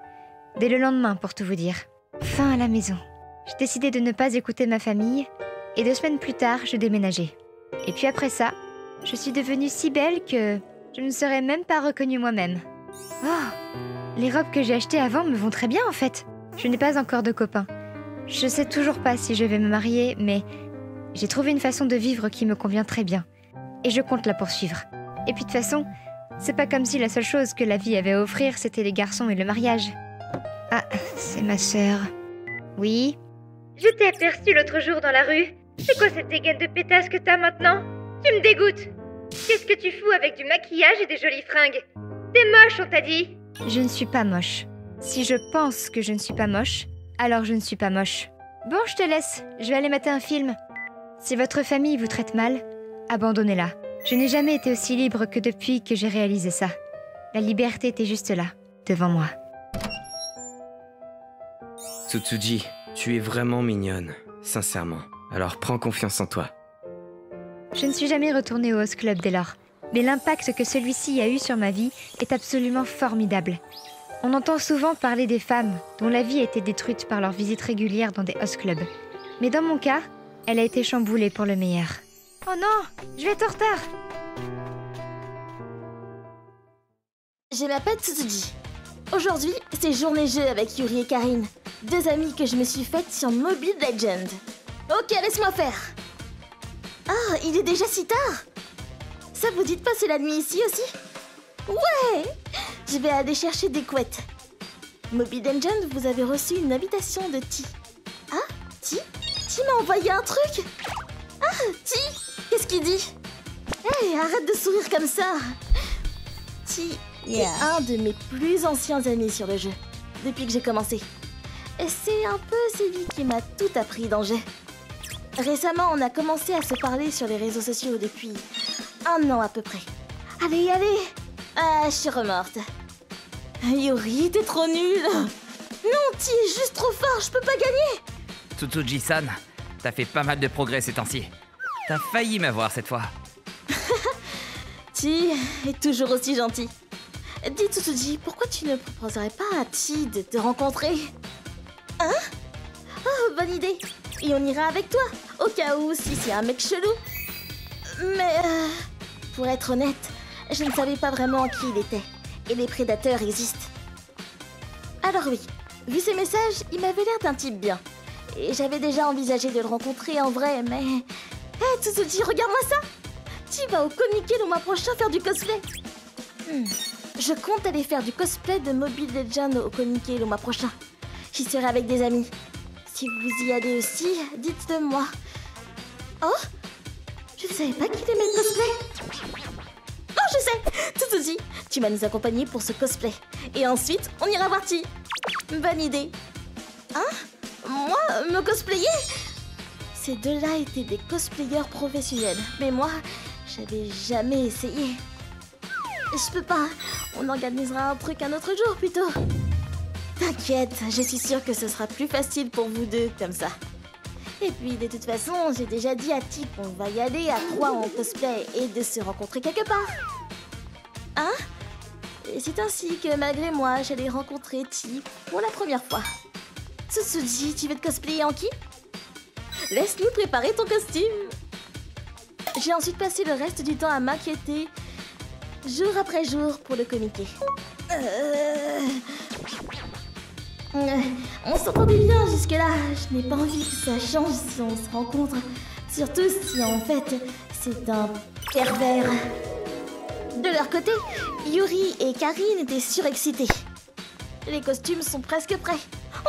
Dès le lendemain, pour tout vous dire. Fin à la maison. J'ai décidé de ne pas écouter ma famille, et 2 semaines plus tard, je déménageais. Et puis après ça, je suis devenue si belle que je ne serais même pas reconnue moi-même. Oh, les robes que j'ai achetées avant me vont très bien en fait. Je n'ai pas encore de copain. Je sais toujours pas si je vais me marier, mais j'ai trouvé une façon de vivre qui me convient très bien. Et je compte la poursuivre. Et puis de toute façon, c'est pas comme si la seule chose que la vie avait à offrir, c'était les garçons et le mariage. Ah, c'est ma sœur. Oui? Je t'ai aperçu l'autre jour dans la rue. C'est quoi cette dégaine de pétasse que t'as maintenant? Tu me dégoûtes. Qu'est-ce que tu fous avec du maquillage et des jolies fringues? T'es moche, on t'a dit. Je ne suis pas moche. Si je pense que je ne suis pas moche, alors je ne suis pas moche. Bon, je te laisse. Je vais aller mater un film. Si votre famille vous traite mal, abandonnez-la. Je n'ai jamais été aussi libre que depuis que j'ai réalisé ça. La liberté était juste là, devant moi. Tsutsuji, tu es vraiment mignonne, sincèrement. Alors prends confiance en toi. Je ne suis jamais retournée au Host Club dès lors. Mais l'impact que celui-ci a eu sur ma vie est absolument formidable. On entend souvent parler des femmes dont la vie a été détruite par leur visite régulière dans des Host Clubs. Mais dans mon cas, elle a été chamboulée pour le meilleur. Oh non, je vais être en retard. Je m'appelle Tsutsuji. Aujourd'hui, c'est journée jeu avec Yuri et Karine, 2 amies que je me suis faites sur Mobile Legends. Ok, laisse-moi faire. Ah, il est déjà si tard. Ça vous dit de passer la nuit ici aussi? Ouais. Je vais aller chercher des couettes. Mobile Legends, vous avez reçu une invitation de Ti. Ah, Ti m'a envoyé un truc. Ah, Ti, qu'est-ce qu'il dit? Hey, arrête de sourire comme ça. Ti est un de mes plus anciens amis sur le jeu, depuis que j'ai commencé. Et c'est un peu celui qui m'a tout appris dans le jeu. Récemment, on a commencé à se parler sur les réseaux sociaux depuis 1 an à peu près. Allez, allez. Ah, je suis remorte. Yuri, t'es trop nul. Non, Ti est juste trop fort, je peux pas gagner. Tsutsuji-san, t'as fait pas mal de progrès ces temps-ci. T'as failli m'avoir cette fois. Ti est toujours aussi gentil. Dis Tsutsuji, pourquoi tu ne proposerais pas à Ti de te rencontrer? Hein? Oh, bonne idée. Et on ira avec toi, au cas où si c'est un mec chelou. Mais pour être honnête, je ne savais pas vraiment qui il était. Et les prédateurs existent. Alors oui, vu ses messages, il m'avait l'air d'un type bien. Et j'avais déjà envisagé de le rencontrer en vrai, mais... Hé Tsutsuji, regarde-moi ça! Tu vas au Comic-Con le mois prochain faire du cosplay. Je compte aller faire du cosplay de Mobile Legends au Comic-Con le mois prochain. J'y serai avec des amis. Si vous y allez aussi, dites-le moi. Oh, je ne savais pas qu'il aimait le cosplay. Oh, je sais. Tsutsuji, tu vas nous accompagner pour ce cosplay. Et ensuite, on ira voir Ti. Bonne idée. Hein? Moi, me cosplayer? Ces deux-là étaient des cosplayers professionnels. Mais moi, j'avais jamais essayé. Je peux pas. On organisera un truc un autre jour plutôt. T'inquiète, je suis sûre que ce sera plus facile pour vous deux comme ça. Et puis, de toute façon, j'ai déjà dit à Ti qu'on va y aller à 3 en cosplay et de se rencontrer quelque part. Hein? Et c'est ainsi que, malgré moi, j'allais rencontrer Ti pour la première fois. Tsutsuji, tu veux te cosplayer en qui? Laisse-nous préparer ton costume. J'ai ensuite passé le reste du temps à m'inquiéter, jour après jour, pour le communiquer. On s'entendait bien jusque-là. Je n'ai pas envie que ça change si on se rencontre. Surtout si, en fait, c'est un pervers. De leur côté, Yuri et Karine étaient surexcités. Les costumes sont presque prêts.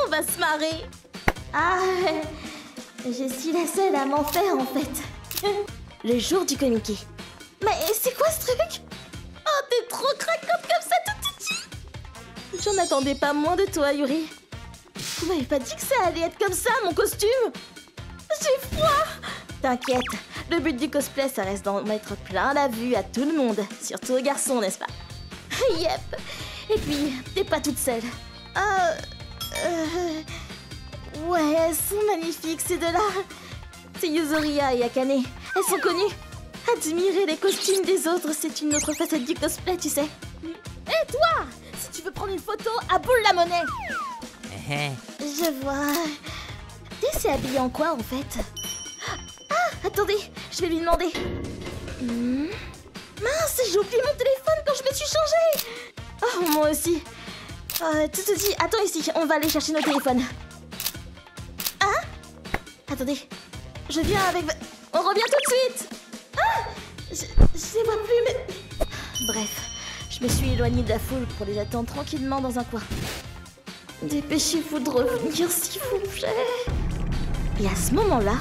On va se marrer. Ah, je suis la seule à m'en faire, en fait. Le jour du communiqué. Mais c'est quoi ce truc? Oh, t'es trop craquante comme ça, tout petit. J'en attendais pas moins de toi, Yuri. Vous m'avez pas dit que ça allait être comme ça, mon costume? J'ai froid. T'inquiète, le but du cosplay, ça reste d'en mettre plein la vue à tout le monde. Surtout aux garçons, n'est-ce pas? Yep. Et puis, t'es pas toute seule. Ouais, elles sont magnifiques, ces deux-là. C'est Yuzuriha et Akane. Elles sont connues. Admirer les costumes des autres, c'est une autre facette du cosplay, tu sais. Et toi, si tu veux prendre une photo, à boule la monnaie. Je vois. T'es habillée en quoi, en fait? Ah, attendez, je vais lui demander. Mince, j'ai oublié mon téléphone quand je me suis changée. Oh, moi aussi. Tsutsuji, attends ici, on va aller chercher nos téléphones. Hein? Attendez, je viens avec... On revient tout de suite. Ah, je les vois plus, mais... Bref, je me suis éloignée de la foule pour les attendre tranquillement dans un coin. Dépêchez-vous de revenir, s'il vous plaît. Et à ce moment-là...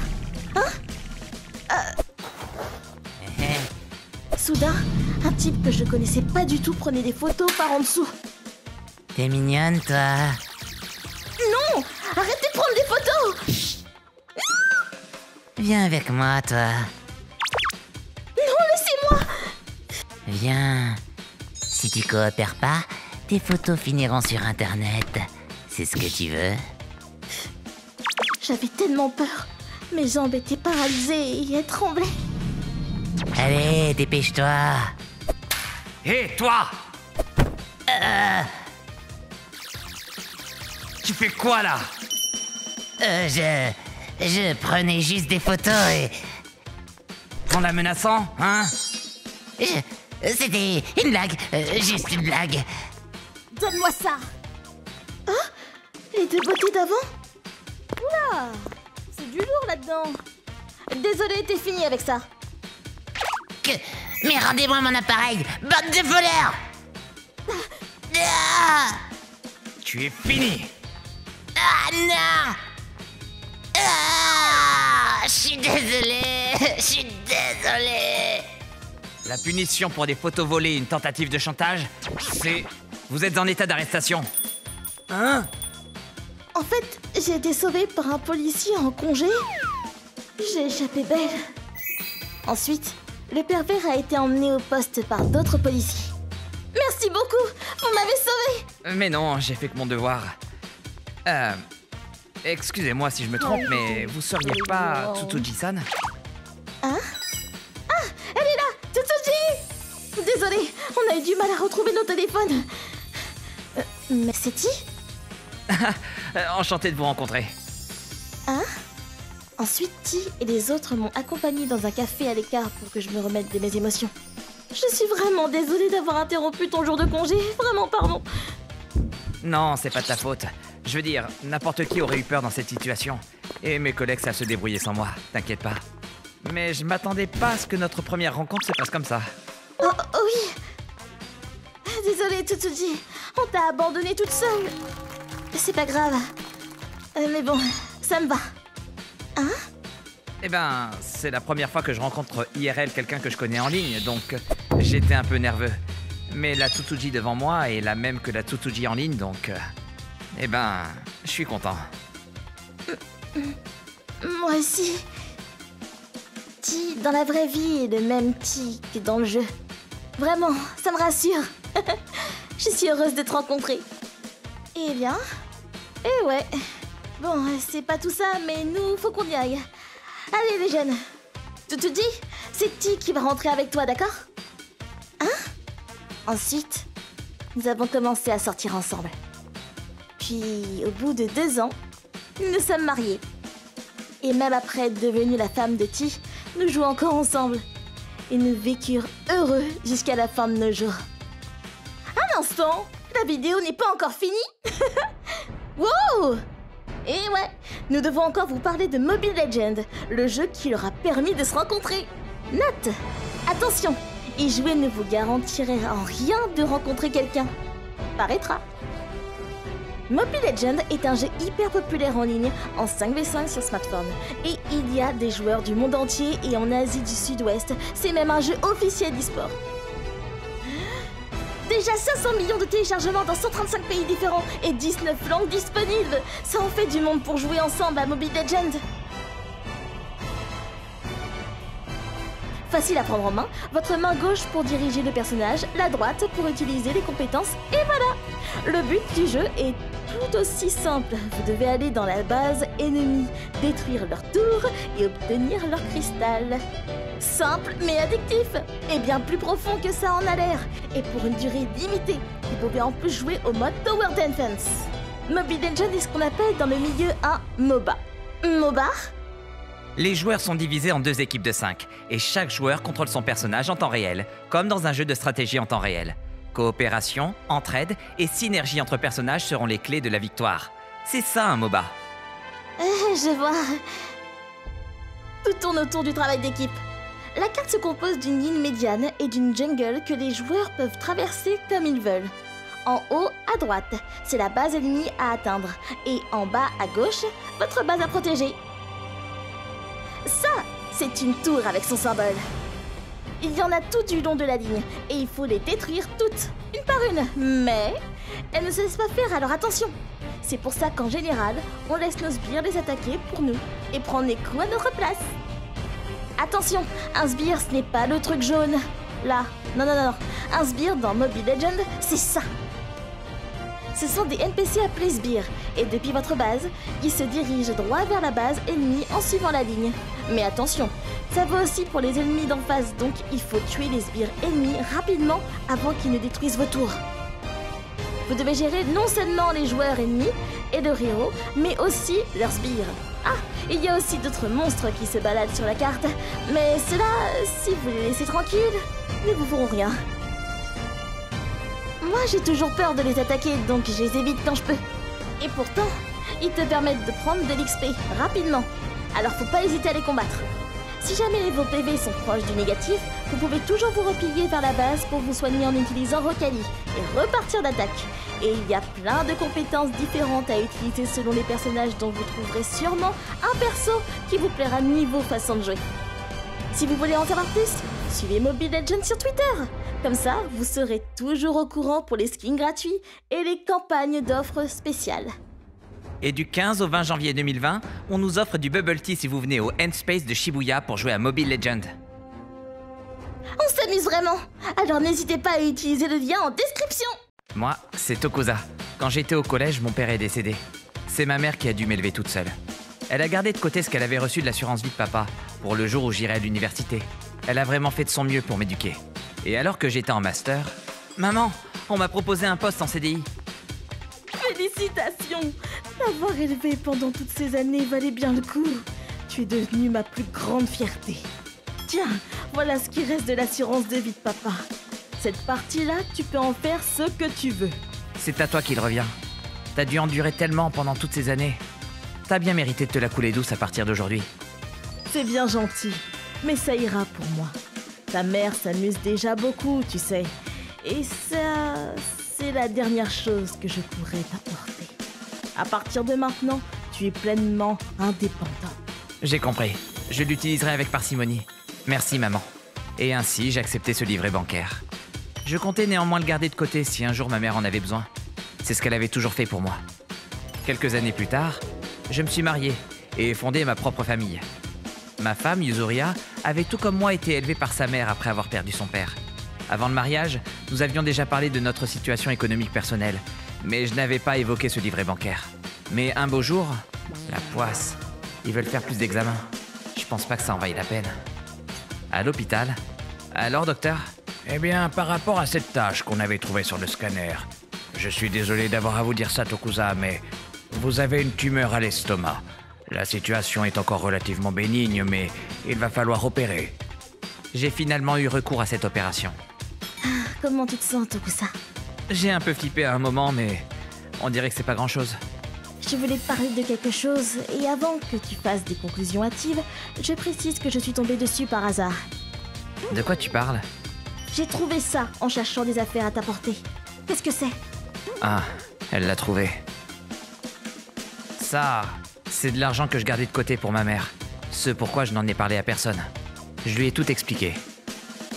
Soudain, un type que je connaissais pas du tout prenait des photos par en dessous. T'es mignonne, toi. Non! Arrêtez de prendre des photos! Viens avec moi, toi. Non, laissez-moi! Viens. Si tu coopères pas, tes photos finiront sur Internet. C'est ce que tu veux? J'avais tellement peur. Mes jambes étaient paralysées et elles tremblaient. Allez, dépêche-toi. Hé, toi! Tu fais quoi, là? Je prenais juste des photos et... En la menaçant, hein? C'était une blague, juste une blague. Donne-moi ça! Ah! Les deux beautés d'avant? Oula! C'est du lourd là-dedans. Désolée, t'es fini avec ça. Mais rendez-moi mon appareil, bande de voleurs! Tu es fini! Ah non! Je suis désolé. La punition pour des photos volées et une tentative de chantage, c'est... Vous êtes en état d'arrestation. Hein? En fait, j'ai été sauvée par un policier en congé. J'ai échappé belle. Ensuite, le pervers a été emmené au poste par d'autres policiers. Merci beaucoup, vous m'avez sauvée. Mais non, j'ai fait que mon devoir. Excusez-moi si je me trompe, mais vous seriez pas Tsutsuji-san? Hein? Ah, elle est là, Tsutsuji! Désolée, on a eu du mal à retrouver nos téléphones. Mais c'est Ti? Enchanté de vous rencontrer. Hein? Ensuite, Ti et les autres m'ont accompagnée dans un café à l'écart pour que je me remette de mes émotions. Je suis vraiment désolée d'avoir interrompu ton jour de congé, vraiment pardon. Non, c'est pas de ta faute. Je veux dire, n'importe qui aurait eu peur dans cette situation. Et mes collègues savent se débrouiller sans moi, t'inquiète pas. Mais je m'attendais pas à ce que notre première rencontre se passe comme ça. Oh oui. Désolée, Tsutsuji, on t'a abandonnée toute seule. C'est pas grave. Mais bon, ça me va. Hein? Eh ben, c'est la première fois que je rencontre IRL quelqu'un que je connais en ligne, donc j'étais un peu nerveux. Mais la Tsutsuji devant moi est la même que la Tsutsuji en ligne, donc... eh ben, je suis content. Moi aussi. Ti, dans la vraie vie, est le même Ti que dans le jeu. Vraiment, ça me rassure. Je suis heureuse de te rencontrer. Eh bien, Eh ouais. Bon, c'est pas tout ça, mais nous, faut qu'on y aille. Allez les jeunes. Tu te dis, c'est Ti qui va rentrer avec toi, d'accord? Hein? Ensuite, nous avons commencé à sortir ensemble. Puis, au bout de 2 ans, nous nous sommes mariés. Et même après être devenue la femme de Ti, nous jouons encore ensemble. Et nous vécurent heureux jusqu'à la fin de nos jours. Un instant, la vidéo n'est pas encore finie. Wow! Et ouais, nous devons encore vous parler de Mobile Legends, le jeu qui leur a permis de se rencontrer. Note, attention, y jouer ne vous garantirait en rien de rencontrer quelqu'un. Paraîtra. Mobile Legends est un jeu hyper populaire en ligne, en 5v5 sur smartphone. Et il y a des joueurs du monde entier et en Asie du Sud-Ouest. C'est même un jeu officiel d'e-sport. Déjà 500 millions de téléchargements dans 135 pays différents et 19 langues disponibles. Ça en fait du monde pour jouer ensemble à Mobile Legends. Facile à prendre en main, votre main gauche pour diriger le personnage, la droite pour utiliser les compétences, et voilà! Le but du jeu est tout aussi simple. Vous devez aller dans la base ennemie, détruire leur tour et obtenir leur cristal. Simple mais addictif, et bien plus profond que ça en a l'air. Et pour une durée limitée, vous pouvez en plus jouer au mode Tower Defense. Mobile Legends est ce qu'on appelle dans le milieu un MOBA. MOBA? Les joueurs sont divisés en 2 équipes de 5, et chaque joueur contrôle son personnage en temps réel, comme dans un jeu de stratégie en temps réel. Coopération, entraide et synergie entre personnages seront les clés de la victoire. C'est ça un MOBA. Je vois. Tout tourne autour du travail d'équipe. La carte se compose d'une ligne médiane et d'une jungle que les joueurs peuvent traverser comme ils veulent. En haut, à droite, c'est la base ennemie à atteindre. Et en bas, à gauche, votre base à protéger. Ça, c'est une tour avec son symbole. Il y en a tout du long de la ligne, et il faut les détruire toutes, une par une. Mais elles ne se laissent pas faire, alors attention. C'est pour ça qu'en général, on laisse nos sbires les attaquer pour nous, et prendre les coups à notre place. Attention, un sbire, ce n'est pas le truc jaune. Là, non. Un sbire dans Mobile Legends, c'est ça. Ce sont des NPC appelés sbires, et depuis votre base, ils se dirigent droit vers la base ennemie en suivant la ligne. Mais attention, ça vaut aussi pour les ennemis d'en face, donc il faut tuer les sbires ennemis rapidement avant qu'ils ne détruisent vos tours. Vous devez gérer non seulement les joueurs ennemis et leurs héros, mais aussi leurs sbires. Ah, il y a aussi d'autres monstres qui se baladent sur la carte, mais ceux-là, si vous les laissez tranquilles, ne vous feront rien. Moi, j'ai toujours peur de les attaquer, donc je les évite quand je peux. Et pourtant, ils te permettent de prendre de l'XP rapidement. Alors faut pas hésiter à les combattre. Si jamais vos PV sont proches du négatif, vous pouvez toujours vous replier vers la base pour vous soigner en utilisant Rocali et repartir d'attaque. Et il y a plein de compétences différentes à utiliser selon les personnages, dont vous trouverez sûrement un perso qui vous plaira niveau façon de jouer. Si vous voulez en savoir plus, suivez Mobile Legends sur Twitter. Comme ça, vous serez toujours au courant pour les skins gratuits et les campagnes d'offres spéciales. Et du 15 au 20 janvier 2020, on nous offre du Bubble Tea si vous venez au Endspace de Shibuya pour jouer à Mobile Legends. On s'amuse vraiment. Alors n'hésitez pas à utiliser le lien en description. Moi, c'est Tokusa. Quand j'étais au collège, mon père est décédé. C'est ma mère qui a dû m'élever toute seule. Elle a gardé de côté ce qu'elle avait reçu de l'assurance vie de papa, pour le jour où j'irai à l'université. Elle a vraiment fait de son mieux pour m'éduquer. Et alors que j'étais en master... Maman, on m'a proposé un poste en CDI. Félicitations! T'avoir élevé pendant toutes ces années valait bien le coup. Tu es devenue ma plus grande fierté. Tiens, voilà ce qui reste de l'assurance de vie de papa. Cette partie-là, tu peux en faire ce que tu veux. C'est à toi qu'il revient. T'as dû endurer tellement pendant toutes ces années. T'as bien mérité de te la couler douce à partir d'aujourd'hui. C'est bien gentil, mais ça ira pour moi. Ta mère s'amuse déjà beaucoup, tu sais. Et ça, c'est la dernière chose que je pourrais t'apporter. À partir de maintenant, tu es pleinement indépendant. J'ai compris. Je l'utiliserai avec parcimonie. Merci, maman. Et ainsi, j'ai accepté ce livret bancaire. Je comptais néanmoins le garder de côté si un jour ma mère en avait besoin. C'est ce qu'elle avait toujours fait pour moi. Quelques années plus tard, je me suis marié et fondé ma propre famille. Ma femme, Yuzuria, avait tout comme moi été élevée par sa mère après avoir perdu son père. Avant le mariage, nous avions déjà parlé de notre situation économique personnelle, mais je n'avais pas évoqué ce livret bancaire. Mais un beau jour, la poisse, ils veulent faire plus d'examens. Je pense pas que ça en vaille la peine. À l'hôpital. Alors, docteur? Eh bien, par rapport à cette tâche qu'on avait trouvée sur le scanner, je suis désolé d'avoir à vous dire ça, Tokusa, mais vous avez une tumeur à l'estomac. La situation est encore relativement bénigne, mais il va falloir opérer. J'ai finalement eu recours à cette opération. Comment tu te sens, Tokusa? J'ai un peu flippé à un moment, mais on dirait que c'est pas grand-chose. Je voulais te parler de quelque chose, et avant que tu fasses des conclusions hâtives, je précise que je suis tombée dessus par hasard. De quoi tu parles? J'ai trouvé ça en cherchant des affaires à t'apporter. Qu'est-ce que c'est? Ah, elle l'a trouvé. Ça, c'est de l'argent que je gardais de côté pour ma mère. Ce pourquoi je n'en ai parlé à personne. Je lui ai tout expliqué.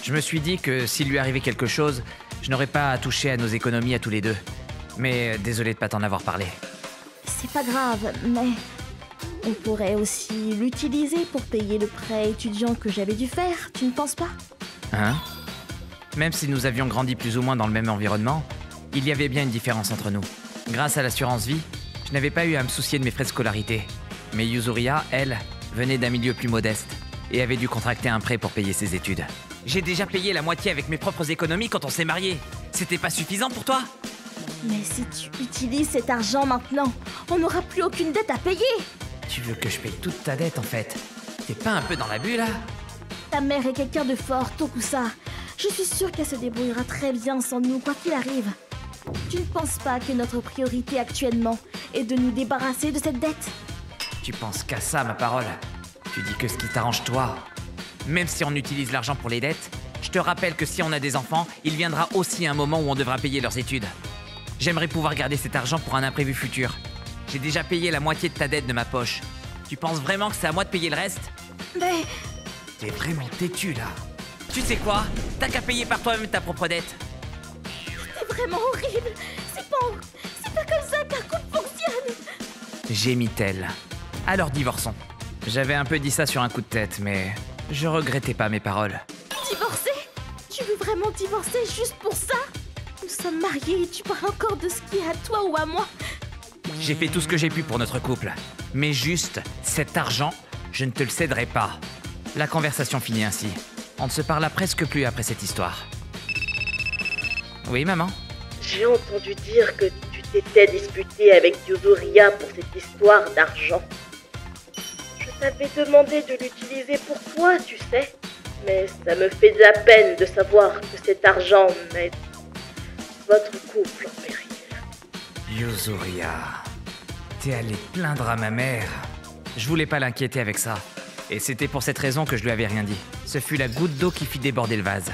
Je me suis dit que s'il lui arrivait quelque chose, je n'aurais pas à toucher à nos économies à tous les deux. Mais désolé de pas t'en avoir parlé. C'est pas grave, mais on pourrait aussi l'utiliser pour payer le prêt étudiant que j'avais dû faire, tu ne penses pas? Hein? Même si nous avions grandi plus ou moins dans le même environnement, il y avait bien une différence entre nous. Grâce à l'assurance vie, je n'avais pas eu à me soucier de mes frais de scolarité. Mais Yuzuria, elle, venait d'un milieu plus modeste et avait dû contracter un prêt pour payer ses études. J'ai déjà payé la moitié avec mes propres économies quand on s'est mariés. C'était pas suffisant pour toi? Mais si tu utilises cet argent maintenant, on n'aura plus aucune dette à payer. Tu veux que je paye toute ta dette en fait? T'es pas un peu dans l'abus là? Ta mère est quelqu'un de fort, Tokusa. Je suis sûre qu'elle se débrouillera très bien sans nous, quoi qu'il arrive. Tu ne penses pas que notre priorité actuellement est de nous débarrasser de cette dette? Tu penses qu'à ça, ma parole? Tu dis que ce qui t'arrange toi. Même si on utilise l'argent pour les dettes, je te rappelle que si on a des enfants, il viendra aussi un moment où on devra payer leurs études. J'aimerais pouvoir garder cet argent pour un imprévu futur. J'ai déjà payé la moitié de ta dette de ma poche. Tu penses vraiment que c'est à moi de payer le reste? Mais... T'es vraiment têtu là. Tu sais quoi? T'as qu'à payer par toi-même ta propre dette. C'est vraiment horrible. C'est pas comme ça qu'un couple fonctionne. Gémit-elle. Alors divorçons. J'avais un peu dit ça sur un coup de tête, mais je regrettais pas mes paroles. Divorcer? Tu veux vraiment divorcer juste pour ça? Nous sommes mariés et tu parles encore de ce qui est à toi ou à moi. J'ai fait tout ce que j'ai pu pour notre couple. Mais juste, cet argent, je ne te le céderai pas. La conversation finit ainsi. On ne se parla presque plus après cette histoire. Oui, maman? J'ai entendu dire que tu t'étais disputé avec Yuzuria pour cette histoire d'argent. Je t'avais demandé de l'utiliser pour toi, tu sais. Mais ça me fait de la peine de savoir que cet argent met votre couple en péril. Yuzuria, t'es allé te plaindre à ma mère. Je voulais pas l'inquiéter avec ça. Et c'était pour cette raison que je lui avais rien dit. Ce fut la goutte d'eau qui fit déborder le vase.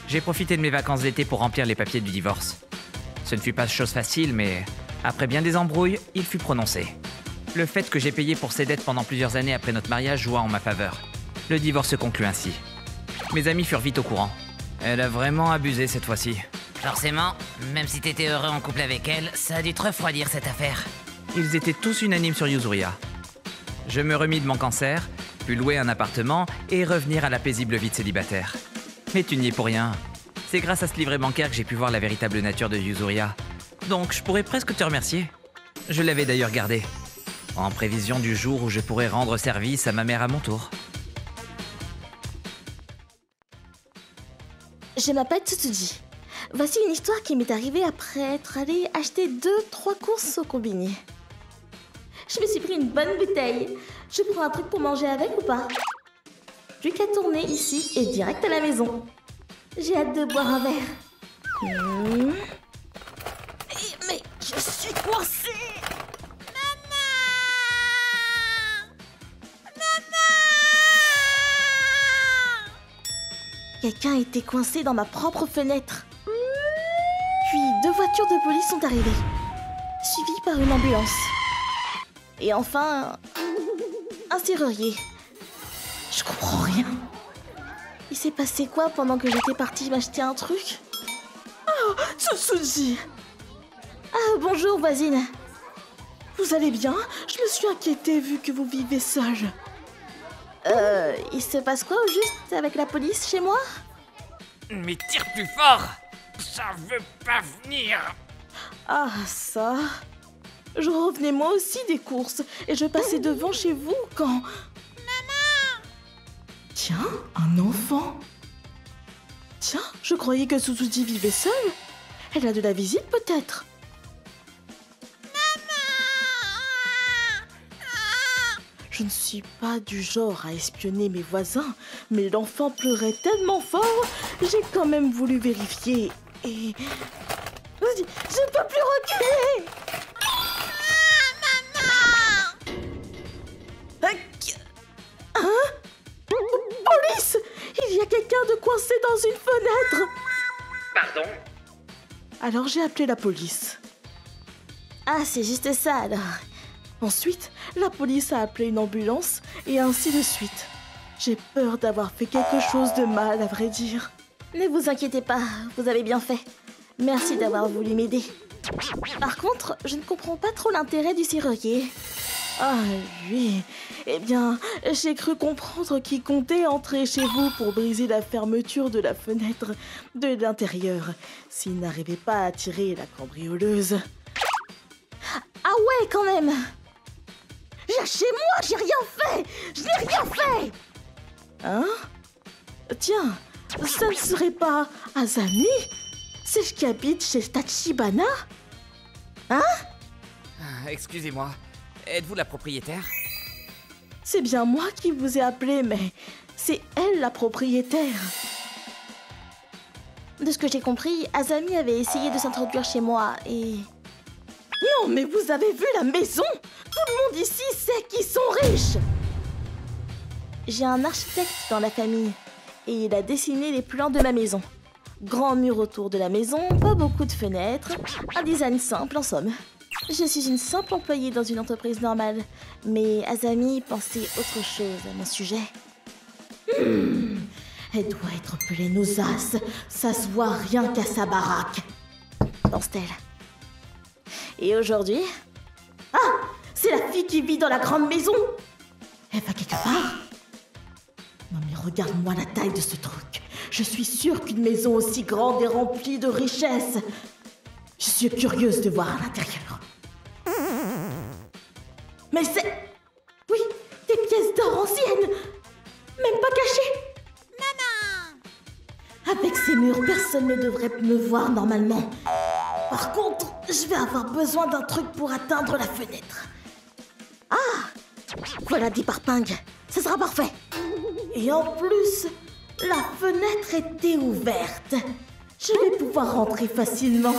J'ai profité de mes vacances d'été pour remplir les papiers du divorce. Ce ne fut pas chose facile, mais après bien des embrouilles, il fut prononcé. Le fait que j'ai payé pour ses dettes pendant plusieurs années après notre mariage joua en ma faveur. Le divorce se conclut ainsi. Mes amis furent vite au courant. Elle a vraiment abusé cette fois-ci. Forcément, même si t'étais heureux en couple avec elle, ça a dû te refroidir cette affaire. Ils étaient tous unanimes sur Yuzuria. Je me remis de mon cancer, pus louer un appartement et revenir à la paisible vie de célibataire. Mais tu n'y es pour rien. C'est grâce à ce livret bancaire que j'ai pu voir la véritable nature de Yuzuria. Donc je pourrais presque te remercier. Je l'avais d'ailleurs gardé, en prévision du jour où je pourrais rendre service à ma mère à mon tour. Je m'appelle Tsutsuji. Voici une histoire qui m'est arrivée après être allée acheter 2-3 courses au combini. Je me suis pris une bonne bouteille. Je prends un truc pour manger avec ou pas? Plus qu'à tourner ici et direct à la maison. J'ai hâte de boire un verre. Mais je suis coincée. Quelqu'un était coincé dans ma propre fenêtre. Puis 2 voitures de police sont arrivées, suivies par une ambulance. Et enfin, un serrurier. Je comprends rien. Il s'est passé quoi pendant que j'étais partie m'acheter un truc? Oh, Tsutsuji! Ah, bonjour voisine. Vous allez bien? Je me suis inquiétée vu que vous vivez seule. Il se passe quoi au juste avec la police chez moi? Mais tire plus fort! Ça veut pas venir! Ah, ça... Je revenais moi aussi des courses et je passais devant chez vous quand... Maman! Tiens, un enfant. Tiens, je croyais que Tsutsuji vivait seule. Elle a de la visite peut-être. Je ne suis pas du genre à espionner mes voisins, mais l'enfant pleurait tellement fort, j'ai quand même voulu vérifier et... Je ne peux plus reculer. Hein? Police! Il y a quelqu'un de coincé dans une fenêtre. Pardon? Alors j'ai appelé la police. Ah, c'est juste ça alors. Ensuite, la police a appelé une ambulance et ainsi de suite. J'ai peur d'avoir fait quelque chose de mal, à vrai dire. Ne vous inquiétez pas, vous avez bien fait. Merci d'avoir voulu m'aider. Par contre, je ne comprends pas trop l'intérêt du serrurier. Ah, lui. Eh bien, j'ai cru comprendre qu'il comptait entrer chez vous pour briser la fermeture de la fenêtre de l'intérieur, s'il n'arrivait pas à tirer la cambrioleuse. Ah ouais, quand même! Chez moi, j'ai rien fait! Je n'ai rien fait! Hein? Tiens, ça ne serait pas Azami? C'est ce qui habite chez Tachibana? Hein? Excusez-moi, êtes-vous la propriétaire? C'est bien moi qui vous ai appelé, mais c'est elle la propriétaire. De ce que j'ai compris, Azami avait essayé de s'introduire chez moi et... Non, mais vous avez vu la maison? Tout le monde ici sait qu'ils sont riches. J'ai un architecte dans la famille et il a dessiné les plans de ma maison. Grand mur autour de la maison, pas beaucoup de fenêtres, un design simple en somme. Je suis une simple employée dans une entreprise normale, mais Azami pensait autre chose à mon sujet. Elle doit être pleine aux as, ça se voit rien qu'à sa baraque, pense-t-elle. Et aujourd'hui... Ah! C'est la fille qui vit dans la grande maison! Elle va quelque part? Non mais regarde-moi la taille de ce truc. Je suis sûre qu'une maison aussi grande est remplie de richesses. Je suis curieuse de voir à l'intérieur. Mais c'est... Oui, des pièces d'or anciennes! Même pas cachées! Maman! Avec ces murs, personne ne devrait me voir normalement. Par contre, je vais avoir besoin d'un truc pour atteindre la fenêtre. Ah! Voilà des parpingues. Ça sera parfait. Et en plus, la fenêtre était ouverte. Je vais pouvoir rentrer facilement.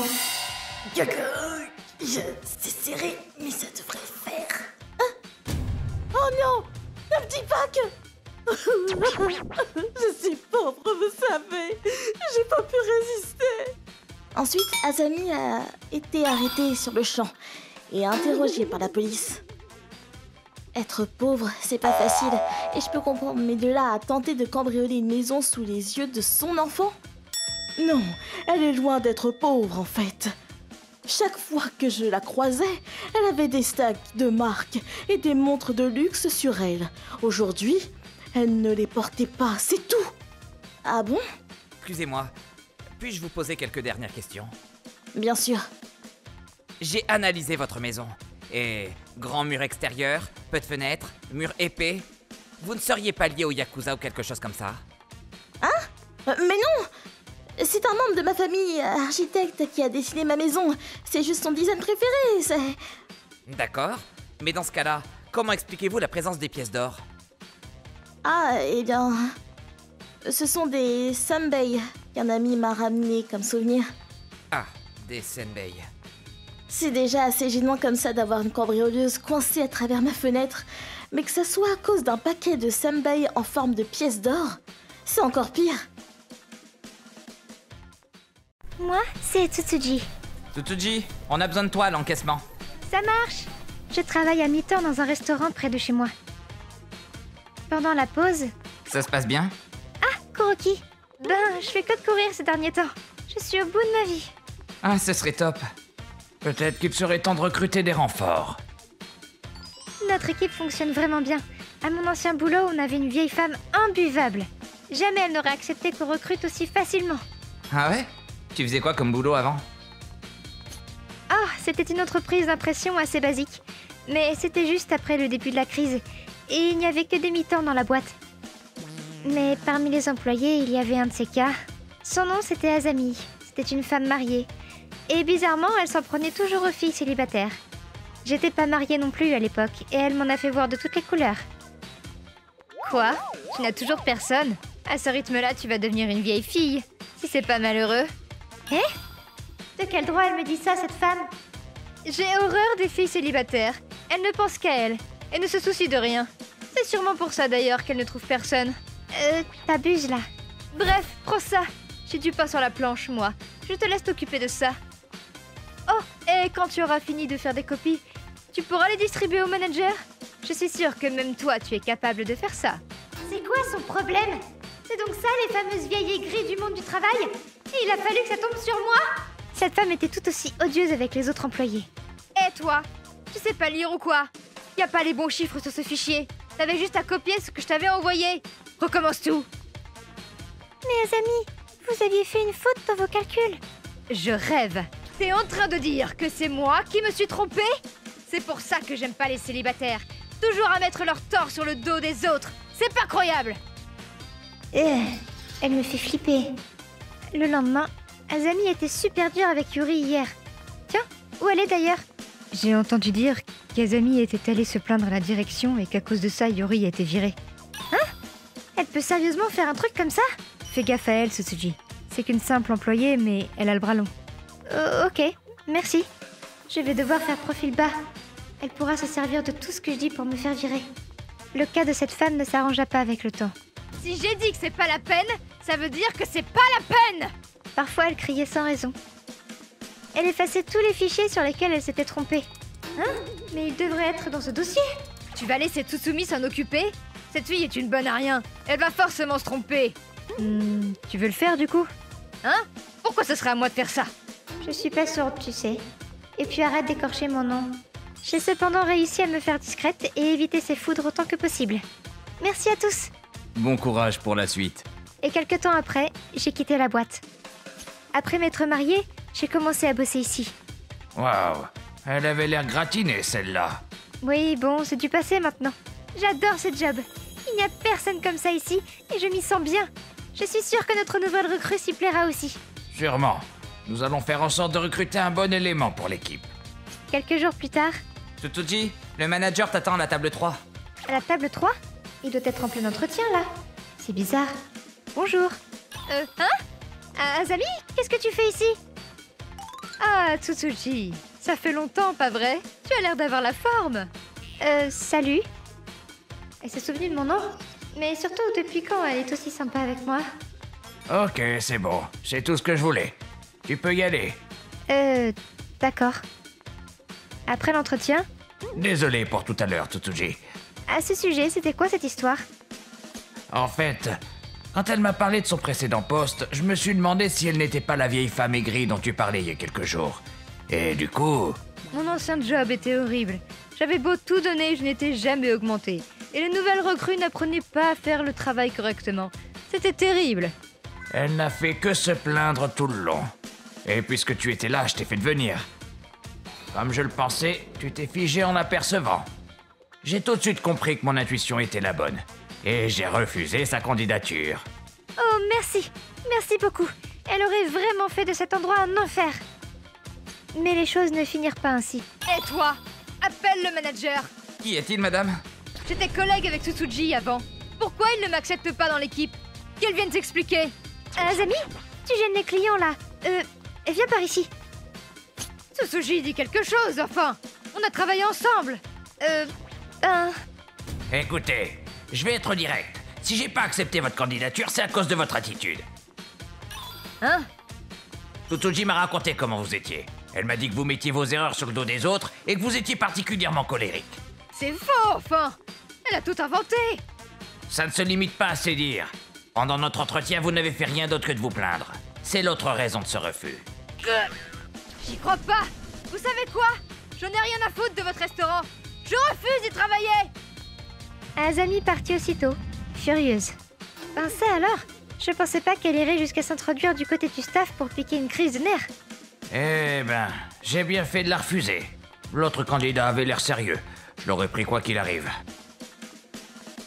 C'est serré, mais ça devrait le faire. Hein? Oh non! Ne me dis pas que... Je suis pauvre, vous savez. J'ai pas pu résister. Ensuite, Azami a été arrêté sur le champ et interrogé par la police. Être pauvre, c'est pas facile, et je peux comprendre, mais de là à tenter de cambrioler une maison sous les yeux de son enfant? Non, elle est loin d'être pauvre en fait. Chaque fois que je la croisais, elle avait des stacks de marque et des montres de luxe sur elle. Aujourd'hui, elle ne les portait pas, c'est tout. Ah bon? Excusez-moi, puis-je vous poser quelques dernières questions? Bien sûr. J'ai analysé votre maison. Et grand mur extérieur, peu de fenêtres, mur épais. Vous ne seriez pas lié au Yakuza ou quelque chose comme ça? Hein? Mais non! C'est un membre de ma famille, architecte, qui a dessiné ma maison. C'est juste son design préféré, c'est... D'accord. Mais dans ce cas-là, comment expliquez-vous la présence des pièces d'or? Ah, eh bien... Ce sont des senbei qu'un ami m'a ramené comme souvenir. Ah, des senbei. C'est déjà assez gênant comme ça d'avoir une cambrioleuse coincée à travers ma fenêtre, mais que ça soit à cause d'un paquet de senbei en forme de pièces d'or, c'est encore pire. Moi, c'est Tsutsuji. Tsutsuji, on a besoin de toi à l'encaissement. Ça marche. Je travaille à mi-temps dans un restaurant près de chez moi. Pendant la pause... Ça se passe bien? Ah, Kuroki. Ben, je fais que de courir ces derniers temps. Je suis au bout de ma vie. Ah, ce serait top. Peut-être qu'il serait temps de recruter des renforts. Notre équipe fonctionne vraiment bien. À mon ancien boulot, on avait une vieille femme imbuvable. Jamais elle n'aurait accepté qu'on recrute aussi facilement. Ah ouais? Tu faisais quoi comme boulot avant? Ah, Oh, c'était une entreprise d'impression assez basique. Mais c'était juste après le début de la crise. Et il n'y avait que des mi-temps dans la boîte. Mais parmi les employés, il y avait un de ces cas. Son nom, c'était Azami. C'était une femme mariée. Et bizarrement, elle s'en prenait toujours aux filles célibataires. J'étais pas mariée non plus à l'époque, et elle m'en a fait voir de toutes les couleurs. Quoi? Tu n'as toujours personne? À ce rythme-là, tu vas devenir une vieille fille, si c'est pas malheureux. Eh? De quel droit elle me dit ça, cette femme? J'ai horreur des filles célibataires. Elle ne pense qu'à elle, et ne se soucie de rien. C'est sûrement pour ça d'ailleurs qu'elle ne trouve personne. T'abuses là. Bref, prends ça. J'ai du pain sur la planche, moi. Je te laisse t'occuper de ça. Oh, et quand tu auras fini de faire des copies, tu pourras les distribuer au manager? Je suis sûre que même toi, tu es capable de faire ça. C'est quoi son problème? C'est donc ça, les fameuses vieilles aigries du monde du travail? Et il a fallu que ça tombe sur moi? Cette femme était tout aussi odieuse avec les autres employés. Et toi? Tu sais pas lire ou quoi? Y a pas les bons chiffres sur ce fichier. T'avais juste à copier ce que je t'avais envoyé. Recommence tout. Mais Azami, vous aviez fait une faute dans vos calculs. Je rêve. T'es en train de dire que c'est moi qui me suis trompée? C'est pour ça que j'aime pas les célibataires. Toujours à mettre leur tort sur le dos des autres. C'est pas croyable. Elle me fait flipper. Le lendemain, Azami était super dure avec Yuri hier. Tiens, où elle est d'ailleurs? J'ai entendu dire qu'Azami était allée se plaindre à la direction et qu'à cause de ça, Yuri a été virée. Hein? Elle peut sérieusement faire un truc comme ça? Fais gaffe à elle, Tsutsuji. C'est qu'une simple employée, mais elle a le bras long. Ok, merci. Je vais devoir faire profil bas. Elle pourra se servir de tout ce que je dis pour me faire virer. Le cas de cette femme ne s'arrangea pas avec le temps. Si j'ai dit que c'est pas la peine, ça veut dire que c'est pas la peine! Parfois, elle criait sans raison. Elle effaçait tous les fichiers sur lesquels elle s'était trompée. Hein? Mais il devrait être dans ce dossier. Tu vas laisser Tsutsumi s'en occuper? Cette fille est une bonne à rien. Elle va forcément se tromper. Tu veux le faire du coup? Hein? Pourquoi ce serait à moi de faire ça? Je suis pas sourde, tu sais. Et puis arrête d'écorcher mon nom. J'ai cependant réussi à me faire discrète et éviter ces foudres autant que possible. Merci à tous. Bon courage pour la suite. Et quelque temps après, j'ai quitté la boîte. Après m'être mariée, j'ai commencé à bosser ici. Waouh, elle avait l'air gratinée celle-là. Oui, bon, c'est du passé maintenant. J'adore ce job. Il n'y a personne comme ça ici et je m'y sens bien. Je suis sûre que notre nouvelle recrue s'y plaira aussi. Sûrement. Nous allons faire en sorte de recruter un bon élément pour l'équipe. Quelques jours plus tard... Tsutsuji, le manager t'attend à la table 3. À la table 3? Il doit être en plein entretien, là. C'est bizarre. Bonjour. Azami, qu'est-ce que tu fais ici? Ah, Tsutsuji, ça fait longtemps, pas vrai? Tu as l'air d'avoir la forme. Salut. Elle s'est souvenue de mon nom? Mais surtout, depuis quand elle est aussi sympa avec moi? Ok, c'est bon. C'est tout ce que je voulais. Tu peux y aller. D'accord. Après l'entretien? Désolé pour tout à l'heure, Tsutsuji. À ce sujet, c'était quoi cette histoire? En fait, quand elle m'a parlé de son précédent poste, je me suis demandé si elle n'était pas la vieille femme aigrie dont tu parlais il y a quelques jours. Et du coup... Mon ancien job était horrible. J'avais beau tout donner, je n'étais jamais augmentée. Et les nouvelles recrues n'apprenaient pas à faire le travail correctement. C'était terrible. Elle n'a fait que se plaindre tout le long. Et puisque tu étais là, je t'ai fait devenir. Comme je le pensais, tu t'es figé en apercevant. J'ai tout de suite compris que mon intuition était la bonne. Et j'ai refusé sa candidature. Oh, merci. Merci beaucoup. Elle aurait vraiment fait de cet endroit un enfer. Mais les choses ne finirent pas ainsi. Et toi? Appelle le manager. Qui est-il, madame? J'étais collègue avec Tsutsuji avant. Pourquoi il ne m'accepte pas dans l'équipe? Qu'elle vienne t'expliquer. Azami, tu gênes les clients, là. Viens par ici. Tsutsuji dit quelque chose, enfin. On a travaillé ensemble. Écoutez, je vais être direct. Si j'ai pas accepté votre candidature, c'est à cause de votre attitude. Hein? Tsutsuji m'a raconté comment vous étiez. Elle m'a dit que vous mettiez vos erreurs sur le dos des autres et que vous étiez particulièrement colérique. C'est faux, enfin. Elle a tout inventé. Ça ne se limite pas à se dire. Pendant notre entretien, vous n'avez fait rien d'autre que de vous plaindre. C'est l'autre raison de ce refus. J'y crois pas. Vous savez quoi? J'en ai rien à foutre de votre restaurant. Je refuse d'y travailler. Azami partit aussitôt, furieuse. Ben ça alors? Je pensais pas qu'elle irait jusqu'à s'introduire du côté du staff pour piquer une crise de nerfs. Eh ben, j'ai bien fait de la refuser. L'autre candidat avait l'air sérieux. Je l'aurais pris quoi qu'il arrive.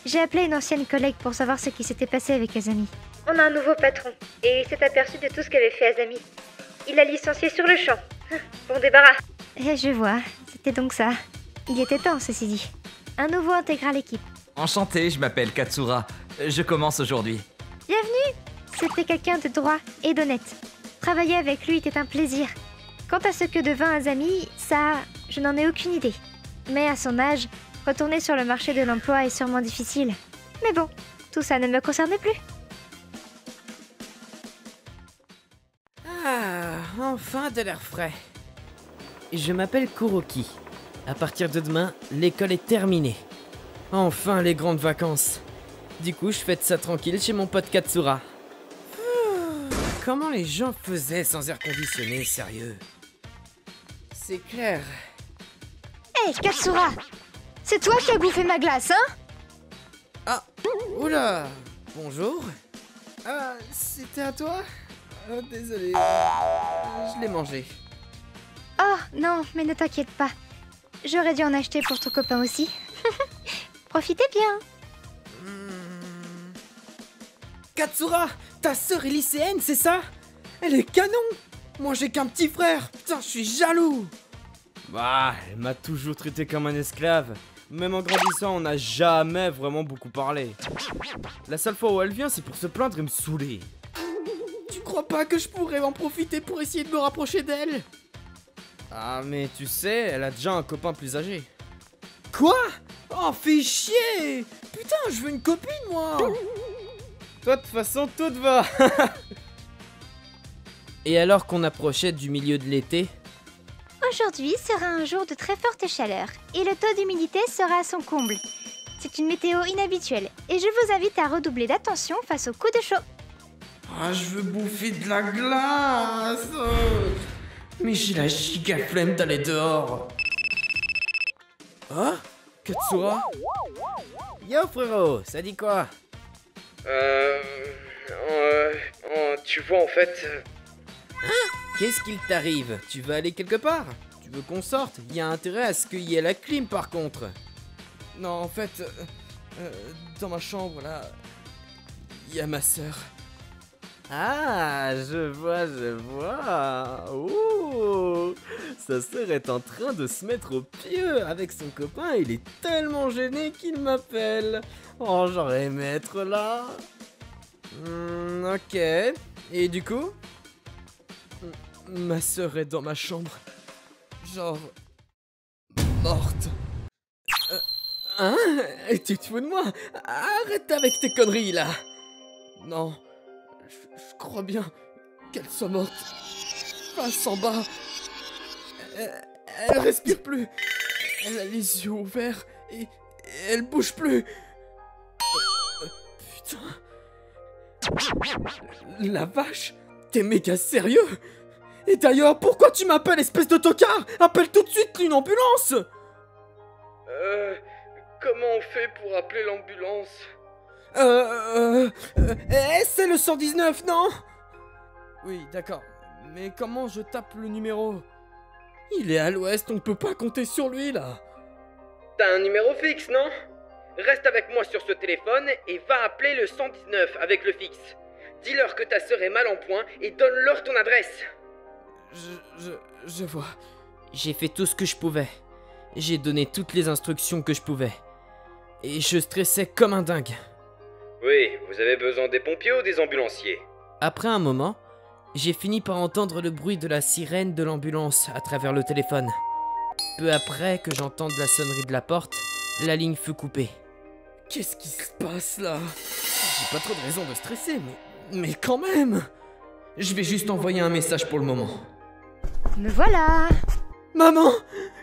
J'ai appelé une ancienne collègue pour savoir ce qui s'était passé avec Azami. On a un nouveau patron, et il s'est aperçu de tout ce qu'avait fait Azami. Il l'a licencié sur le champ. Bon débarras. Et je vois, c'était donc ça. Il était temps, ceci dit. Un nouveau intégra l'équipe. Enchanté, je m'appelle Katsura. Je commence aujourd'hui. Bienvenue. C'était quelqu'un de droit et d'honnête. Travailler avec lui était un plaisir. Quant à ce que devint Azami, ça, je n'en ai aucune idée. Mais à son âge, retourner sur le marché de l'emploi est sûrement difficile. Mais bon, tout ça ne me concerne plus. Ah, enfin de l'air frais. Je m'appelle Kuroki. À partir de demain, l'école est terminée. Enfin les grandes vacances. Du coup, je fête ça tranquille chez mon pote Katsura. Comment les gens faisaient sans air conditionné, sérieux? C'est clair. Hé, Katsura! C'est toi qui as bouffé ma glace, hein? Ah, oula, bonjour. Ah, c'était à toi? Oh, désolé, je l'ai mangé. Oh, non, mais ne t'inquiète pas. J'aurais dû en acheter pour ton copain aussi. Profitez bien. Katsura, ta sœur est lycéenne, c'est ça? Elle est canon. Moi, j'ai qu'un petit frère. Putain, je suis jaloux. Bah, elle m'a toujours traité comme un esclave. Même en grandissant, on n'a jamais vraiment beaucoup parlé. La seule fois où elle vient, c'est pour se plaindre et me saouler. Tu crois pas que je pourrais en profiter pour essayer de me rapprocher d'elle? Ah, mais tu sais, elle a déjà un copain plus âgé. Quoi? Oh, fais chier! Putain, je veux une copine, moi! Toi, de toute façon, tout te va! Et alors qu'on approchait du milieu de l'été... Aujourd'hui sera un jour de très forte chaleur et le taux d'humidité sera à son comble. C'est une météo inhabituelle et je vous invite à redoubler d'attention face aux coups de chaud. Ah, je veux bouffer de la glace! Mais j'ai la giga flemme d'aller dehors. Ah, Katsura? Yo frérot, ça dit quoi? Tu vois en fait... Qu'est-ce qu'il t'arrive? Tu veux aller quelque part? Tu veux qu'on sorte? Il y a intérêt à ce qu'il y ait la clim par contre. Non, en fait, dans ma chambre là, il y a ma sœur. Ah, je vois. Ouh, sa sœur est en train de se mettre au pieu avec son copain. Il est tellement gêné qu'il m'appelle. Oh, j'aurais aimé être là. Ok. Et du coup? Ma sœur est dans ma chambre. Genre... morte. Hein? Tu te fous de moi? Arrête avec tes conneries là. Non. Je crois bien qu'elle soit morte. Face en bas. Elle respire plus. Elle a les yeux ouverts et elle bouge plus. Putain. La vache. T'es méga sérieux? Et d'ailleurs, pourquoi tu m'appelles, espèce de tocard? Appelle tout de suite une ambulance! Comment on fait pour appeler l'ambulance? C'est le 119, non? Oui, d'accord. Mais comment je tape le numéro? Il est à l'ouest, on ne peut pas compter sur lui, là. T'as un numéro fixe, non? Reste avec moi sur ce téléphone et va appeler le 119 avec le fixe. Dis-leur que ta sœur est mal en point et donne-leur ton adresse. Je vois. J'ai fait tout ce que je pouvais. J'ai donné toutes les instructions que je pouvais. Et je stressais comme un dingue. Oui, vous avez besoin des pompiers ou des ambulanciers? Après un moment, j'ai fini par entendre le bruit de la sirène de l'ambulance à travers le téléphone. Peu après que j'entende la sonnerie de la porte, la ligne fut coupée. Qu'est-ce qui se passe là? J'ai pas trop de raison de stresser, mais quand même! Je vais juste envoyer un message pour le moment. Me voilà! Maman!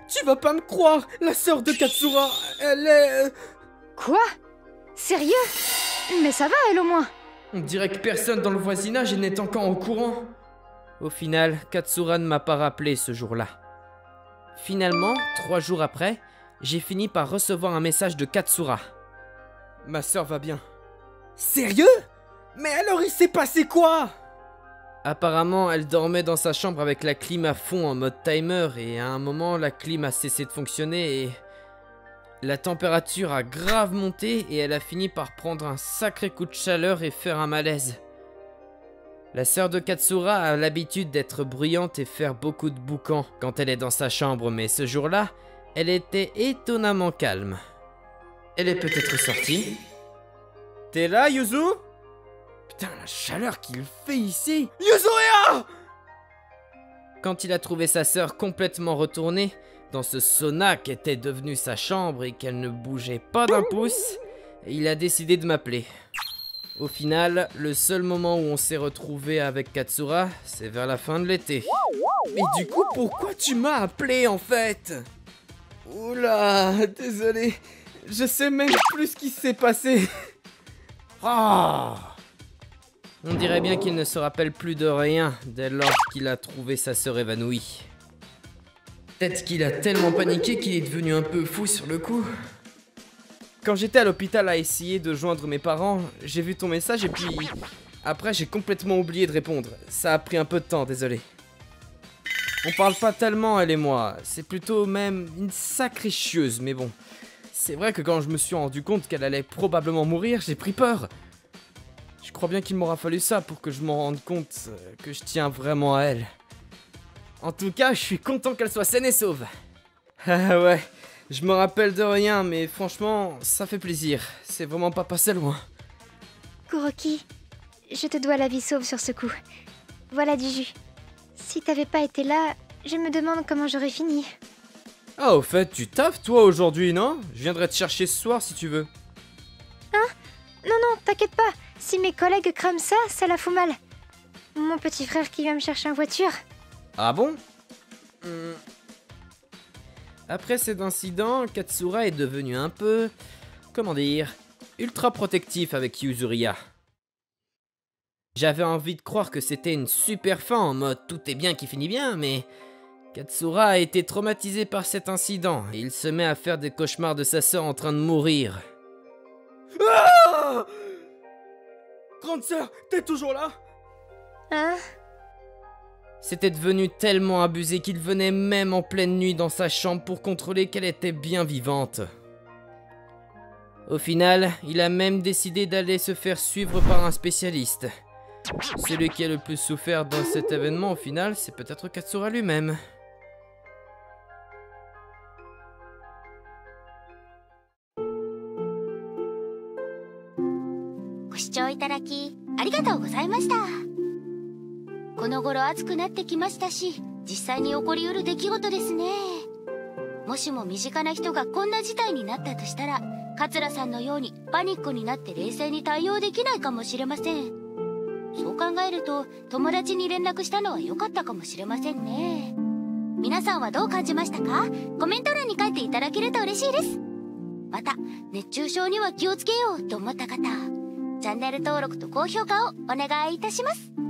Tu vas pas me croire! La sœur de Katsura, elle est... Quoi? Sérieux? Mais ça va, elle au moins! On dirait que personne dans le voisinage n'est encore au courant. Au final, Katsura ne m'a pas rappelé ce jour-là. Finalement, 3 jours après, j'ai fini par recevoir un message de Katsura. Ma sœur va bien. Sérieux? Mais alors il s'est passé quoi? Apparemment, elle dormait dans sa chambre avec la clim à fond en mode timer et à un moment, la clim a cessé de fonctionner et la température a grave monté et elle a fini par prendre un sacré coup de chaleur et faire un malaise. La sœur de Katsura a l'habitude d'être bruyante et faire beaucoup de boucans quand elle est dans sa chambre, mais ce jour-là, elle était étonnamment calme. Elle est peut-être sortie. T'es là, Yuzu? Putain, la chaleur qu'il fait ici! Yuzuria! Quand il a trouvé sa sœur complètement retournée dans ce sauna qui était devenu sa chambre et qu'elle ne bougeait pas d'un pouce, il a décidé de m'appeler. Au final, le seul moment où on s'est retrouvé avec Katsura, c'est vers la fin de l'été. Mais du coup, pourquoi tu m'as appelé en fait? Oula, désolé. Je sais même plus ce qui s'est passé. Oh. On dirait bien qu'il ne se rappelle plus de rien dès lors qu'il a trouvé sa sœur évanouie. Peut-être qu'il a tellement paniqué qu'il est devenu un peu fou sur le coup. Quand j'étais à l'hôpital à essayer de joindre mes parents, j'ai vu ton message et puis... Après, j'ai complètement oublié de répondre. Ça a pris un peu de temps, désolé. On parle pas tellement, elle et moi. C'est plutôt même une sacrée chieuse, mais bon. C'est vrai que quand je me suis rendu compte qu'elle allait probablement mourir, j'ai pris peur. Je crois bien qu'il m'aura fallu ça pour que je m'en rende compte que je tiens vraiment à elle. En tout cas, je suis content qu'elle soit saine et sauve. Ah ouais, je me rappelle de rien, mais franchement, ça fait plaisir. C'est vraiment pas passé loin. Kuroki, je te dois la vie sauve sur ce coup. Voilà du jus. Si t'avais pas été là, je me demande comment j'aurais fini. Ah, au fait, tu taffes toi aujourd'hui, non? Je viendrai te chercher ce soir si tu veux. Hein? Non, t'inquiète pas. Si mes collègues crament ça, ça la fout mal. Mon petit frère qui vient me chercher en voiture. Ah bon? Après cet incident, Katsura est devenu un peu... comment dire... ultra protectif avec Yuzuria. J'avais envie de croire que c'était une super fin en mode tout est bien qui finit bien, mais... Katsura a été traumatisé par cet incident et il se met à faire des cauchemars de sa sœur en train de mourir. Ah! Grande sœur, t'es toujours là? Hein? C'était devenu tellement abusé qu'il venait même en pleine nuit dans sa chambre pour contrôler qu'elle était bien vivante. Au final, il a même décidé d'aller se faire suivre par un spécialiste. Celui qui a le plus souffert dans cet événement, au final, c'est peut-être Katsura lui-même. ご視聴いただきありがとうございました。この頃暑くなってきましたし、実際に起こりうる出来事ですね。もしも身近な人がこんな事態になったとしたら、桂さんのようにパニックになって冷静に対応できないかもしれません。そう考えると友達に連絡したのは良かったかもしれませんね。皆さんはどう感じましたか？コメント欄に書いていただけると嬉しいです。また熱中症には気をつけようと思った方、チャンネル登録と高評価をお願いいたします。